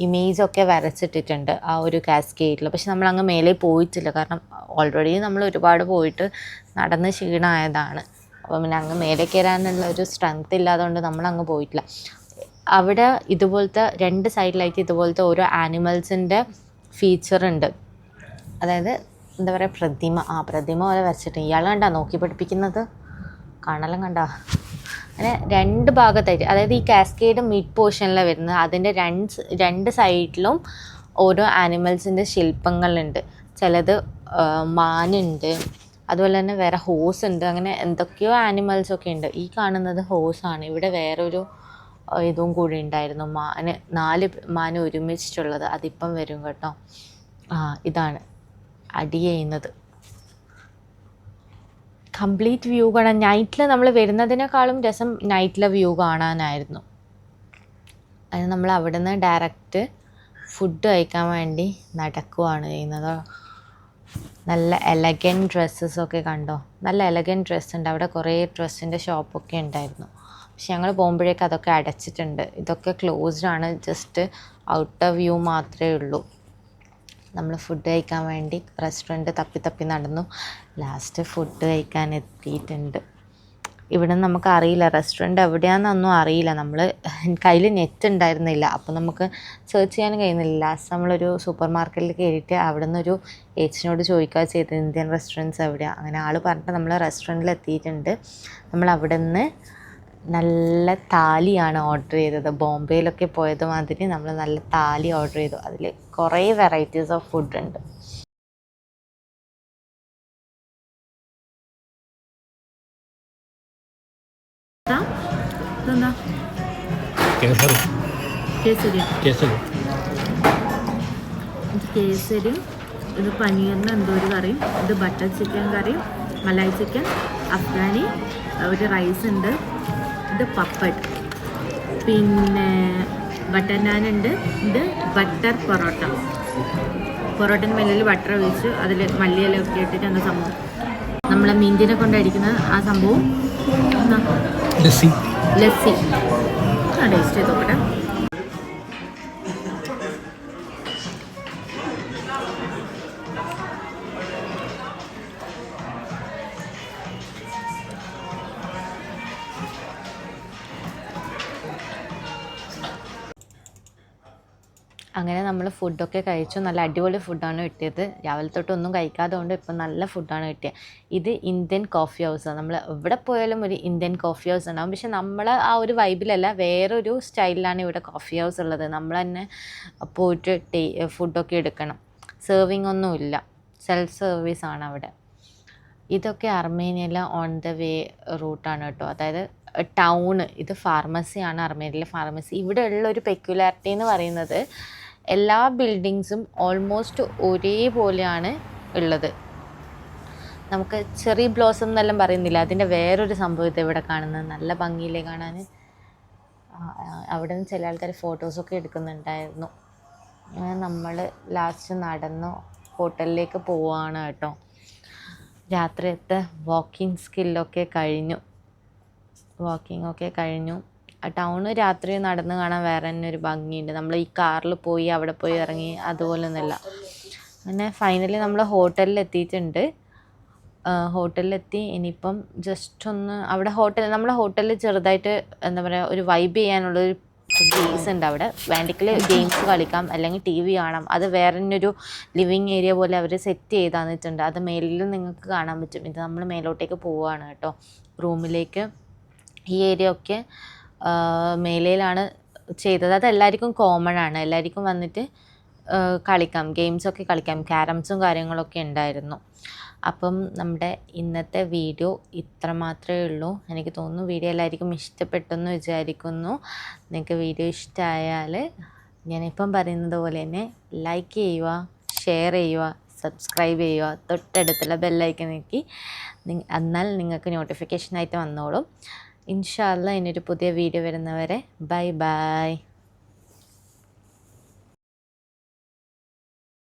ഇമേജൊക്കെ വരച്ചിട്ടിട്ടുണ്ട് ആ ഒരു കാസ്കേഡിൽ. പക്ഷെ നമ്മളങ്ങ് മേലെ പോയിട്ടില്ല. കാരണം ഓൾറെഡി നമ്മൾ ഒരുപാട് പോയിട്ട് നടന്ന് ക്ഷീണമായതാണ്. അപ്പം പിന്നെ അങ്ങ് മേലെ കയറാനുള്ള ഒരു സ്ട്രെങ്ത് ഇല്ലാത്തതുകൊണ്ട് നമ്മളങ്ങ് പോയിട്ടില്ല. അവിടെ ഇതുപോലത്തെ 2 സൈഡിലായിട്ട് ഇതുപോലത്തെ ഓരോ ആനിമൽസിൻ്റെ ഫീച്ചറുണ്ട്. അതായത് എന്താ പറയുക, പ്രതിമ പോലെ വരച്ചിട്ട്. ഇയാൾ കണ്ടാ നോക്കി പഠിപ്പിക്കുന്നത്, കാണാലും കണ്ടാ. അങ്ങനെ 2 ഭാഗത്തായിട്ട്, അതായത് ഈ കാസ്കേഡ് മിഡ് പോർഷനിലാണ് വരുന്നത്. അതിൻ്റെ 2 സൈഡിലും ഓരോ ആനിമൽസിൻ്റെ ശില്പങ്ങളുണ്ട്. ചിലത് മാനുണ്ട്, അതുപോലെ തന്നെ വേറെ ഹോസ് ഉണ്ട്. അങ്ങനെ എന്തൊക്കെയോ ആനിമൽസൊക്കെ ഉണ്ട്. ഈ കാണുന്നത് ഹോസാണ്. ഇവിടെ വേറൊരു ഇതും കൂടി ഉണ്ടായിരുന്നു, 4 മാന് ഒരുമിച്ചിട്ടുള്ളത്. അതിപ്പം വരും കേട്ടോ. ഇതാണ് അടി ചെയ്യുന്നത്. കംപ്ലീറ്റ് വ്യൂ കാണാൻ നൈറ്റിൽ നമ്മൾ വരുന്നതിനേക്കാളും രസം നൈറ്റിലെ വ്യൂ കാണാനായിരുന്നു. അത് നമ്മൾ അവിടെ നിന്ന് ഡയറക്റ്റ് ഫുഡ് കഴിക്കാൻ വേണ്ടി നടക്കുകയാണ് ചെയ്യുന്നത്. നല്ല എലഗൻറ്റ് ഡ്രസ്സസൊക്കെ കണ്ടോ, നല്ല എലഗൻറ്റ് ഡ്രസ്സ് ഉണ്ട്. അവിടെ കുറേ ഡ്രസ്സിൻ്റെ ഷോപ്പൊക്കെ ഉണ്ടായിരുന്നു. പക്ഷെ ഞങ്ങൾ പോകുമ്പോഴേക്കും അതൊക്കെ അടച്ചിട്ടുണ്ട്. ഇതൊക്കെ ക്ലോസ്ഡ് ആണ്. ജസ്റ്റ് ഔട്ടർ വ്യൂ മാത്രമേ ഉള്ളൂ. നമ്മൾ ഫുഡ് കഴിക്കാൻ വേണ്ടി റെസ്റ്റോറൻറ്റ് തപ്പി നടന്നു. ലാസ്റ്റ് ഫുഡ് കഴിക്കാൻ എത്തിയിട്ടുണ്ട്. ഇവിടെ നമുക്ക് അറിയില്ല റെസ്റ്റോറൻറ്റ് എവിടെയാണെന്നൊന്നും അറിയില്ല. നമ്മൾ കയ്യിൽ നെറ്റ് ഉണ്ടായിരുന്നില്ല, അപ്പോൾ നമുക്ക് സെർച്ച് ചെയ്യാനും കഴിയുന്നില്ല. ലാസ്റ്റ് നമ്മളൊരു സൂപ്പർ മാർക്കറ്റിൽ കയറിയിട്ട് അവിടെ നിന്നൊരു ഏച്ചിനോട് ചോദിക്കുക ചെയ്തത് ഇന്ത്യൻ റെസ്റ്റോറൻറ്റ്സ് എവിടെയാണ്. അങ്ങനെ ആൾ പറഞ്ഞിട്ട് നമ്മൾ റെസ്റ്റോറൻറ്റിൽ എത്തിയിട്ടുണ്ട്. നമ്മൾ അവിടെ നിന്ന് നല്ല താലിയാണ് ഓർഡർ ചെയ്തത്. ബോംബെയിലൊക്കെ പോയത് മാതിരി നമ്മൾ നല്ല താലി ഓർഡർ ചെയ്തു. അതിൽ കുറേ വെറൈറ്റീസ് ഓഫ് ഫുഡ് ഉണ്ട്. ഇതെന്താ? കേസരി കേസരിയോ? കേസരി ഇത് കേസരിയും ഇത് പനീറിന് എന്തോ ഒരു കറിയും, ഇത് ബട്ടർ ചിക്കൻ കറിയും, മലായി ചിക്കൻ, അഫ്ഗാനി, ഒരു റൈസ് ഉണ്ട്, ഇത് പപ്പഡ്, പിന്നെ ബട്ടർ നാൻ ഉണ്ട്, ഇത് ബട്ടർ പൊറോട്ട. പൊറോട്ടന് മേലിൽ ബട്ടർ ഒഴിച്ച് അതിൽ മല്ലിയിലൊക്കെ ഇട്ടിട്ട് എന്താ സംഭവം നമ്മളെ മീൻതിനെ കൊണ്ടടിക്കുന്ന ആ സംഭവം എന്താ? ലസ്സി ലസ്സി. ആ ടേസ്റ്റ് ചെയ്ത് നോക്കട്ടെ. അങ്ങനെ നമ്മൾ ഫുഡൊക്കെ കഴിച്ചു. നല്ല അടിപൊളി ഫുഡാണ് കിട്ടിയത്. രാവിലെ തൊട്ടൊന്നും കഴിക്കാതെ കൊണ്ട് ഇപ്പം നല്ല ഫുഡാണ് കിട്ടിയത്. ഇത് ഇന്ത്യൻ കോഫി ഹൗസാണ്. നമ്മൾ എവിടെ പോയാലും ഒരു ഇന്ത്യൻ കോഫി ഹൗസ് ഉണ്ടാകും. പക്ഷെ നമ്മൾ ആ ഒരു വൈബിലല്ല, വേറൊരു സ്റ്റൈലിലാണ് ഇവിടെ കോഫി ഹൗസ് ഉള്ളത്. നമ്മൾ തന്നെ പോയിട്ട് ഫുഡൊക്കെ എടുക്കണം. സെർവിങ് ഒന്നുമില്ല, സെൽഫ് സർവീസാണ് അവിടെ. ഇതൊക്കെ അർമേനിയയിലെ ഓൺ ദ വേ റൂട്ടാണ് കേട്ടോ. അതായത് ടൗണ്, ഇത് ഫാർമസിയാണ്, അർമേനിയയിലെ ഫാർമസി. ഇവിടെ ഉള്ളൊരു പെക്യുലാരിറ്റി എന്ന് പറയുന്നത് എല്ലാ ബിൽഡിങ്സും ഓൾമോസ്റ്റ് ഒരേപോലെയാണ് ഉള്ളത്. നമുക്ക് ചെറി ബ്ലോസം എന്നെല്ലാം പറയുന്നില്ല, അതിൻ്റെ വേറൊരു സംഭവം ഇത് ഇവിടെ കാണുന്നത്. നല്ല ഭംഗിയിലേ കാണാൻ. അവിടെ നിന്ന് ചില ആൾക്കാർ ഫോട്ടോസൊക്കെ എടുക്കുന്നുണ്ടായിരുന്നു. അങ്ങനെ നമ്മൾ ലാസ്റ്റ് നടന്നു ഹോട്ടലിലേക്ക് പോവുകയാണ് കേട്ടോ. രാത്രിയത്തെ വാക്കിംഗ് സ്കില്ലൊക്കെ കഴിഞ്ഞു. ടൗണ് രാത്രി നടന്ന് കാണാൻ വേറെ തന്നെ ഒരു ഭംഗിയുണ്ട്. നമ്മൾ ഈ കാറിൽ പോയി അവിടെ പോയി ഇറങ്ങി അതുപോലെ ഒന്നുമല്ല. അങ്ങനെ ഫൈനലി നമ്മൾ ഹോട്ടലിലെത്തിയിട്ടുണ്ട്. ഹോട്ടലിലെത്തി ഇനിയിപ്പം ജസ്റ്റ് ഒന്ന് അവിടെ നമ്മളെ ഹോട്ടലിൽ ചെറുതായിട്ട് എന്താ പറയുക, ഒരു വൈബ് ചെയ്യാനുള്ളൊരു സ്പേസ് ഉണ്ട് അവിടെ. വേണ്ടെങ്കിൽ ഗെയിംസ് കളിക്കാം, അല്ലെങ്കിൽ ടി വി കാണാം. അത് വേറെ ഒരു ലിവിങ് ഏരിയ പോലെ അവർ സെറ്റ് ചെയ്ത് തന്നിട്ടുണ്ട്. അത് മേലിൽ നിങ്ങൾക്ക് കാണാൻ പറ്റും. ഇത് നമ്മൾ മേലോട്ടേക്ക് പോവുകയാണ് കേട്ടോ, റൂമിലേക്ക്. ഈ ഏരിയ ഒക്കെ മേലയിലാണ് ചെയ്തത്. അത് എല്ലാവർക്കും കോമൺ ആണ്. എല്ലാവർക്കും വന്നിട്ട് കളിക്കാം, ഗെയിംസൊക്കെ കളിക്കാം. ക്യാരംസും കാര്യങ്ങളൊക്കെ ഉണ്ടായിരുന്നു. അപ്പം നമ്മുടെ ഇന്നത്തെ വീഡിയോ ഇത്ര മാത്രമേ ഉള്ളൂ. എനിക്ക് തോന്നുന്നു വീഡിയോ എല്ലാവർക്കും ഇഷ്ടപ്പെട്ടെന്ന് വിചാരിക്കുന്നു. നിങ്ങൾക്ക് വീഡിയോ ഇഷ്ടമായാൽ ഞാനിപ്പം പറയുന്നത് പോലെ തന്നെ ലൈക്ക് ചെയ്യുക, ഷെയർ ചെയ്യുക, സബ്സ്ക്രൈബ് ചെയ്യുക, തൊട്ടടുത്തുള്ള ബെല്ലൈക്കൻ നോക്കി എന്നാൽ നിങ്ങൾക്ക് നോട്ടിഫിക്കേഷനായിട്ട് വന്നോളും. ഇൻഷാ അല്ലാഹ് ഇനിയൊരു പുതിയ വീഡിയോ വരുന്നവരെ ബൈ ബൈ.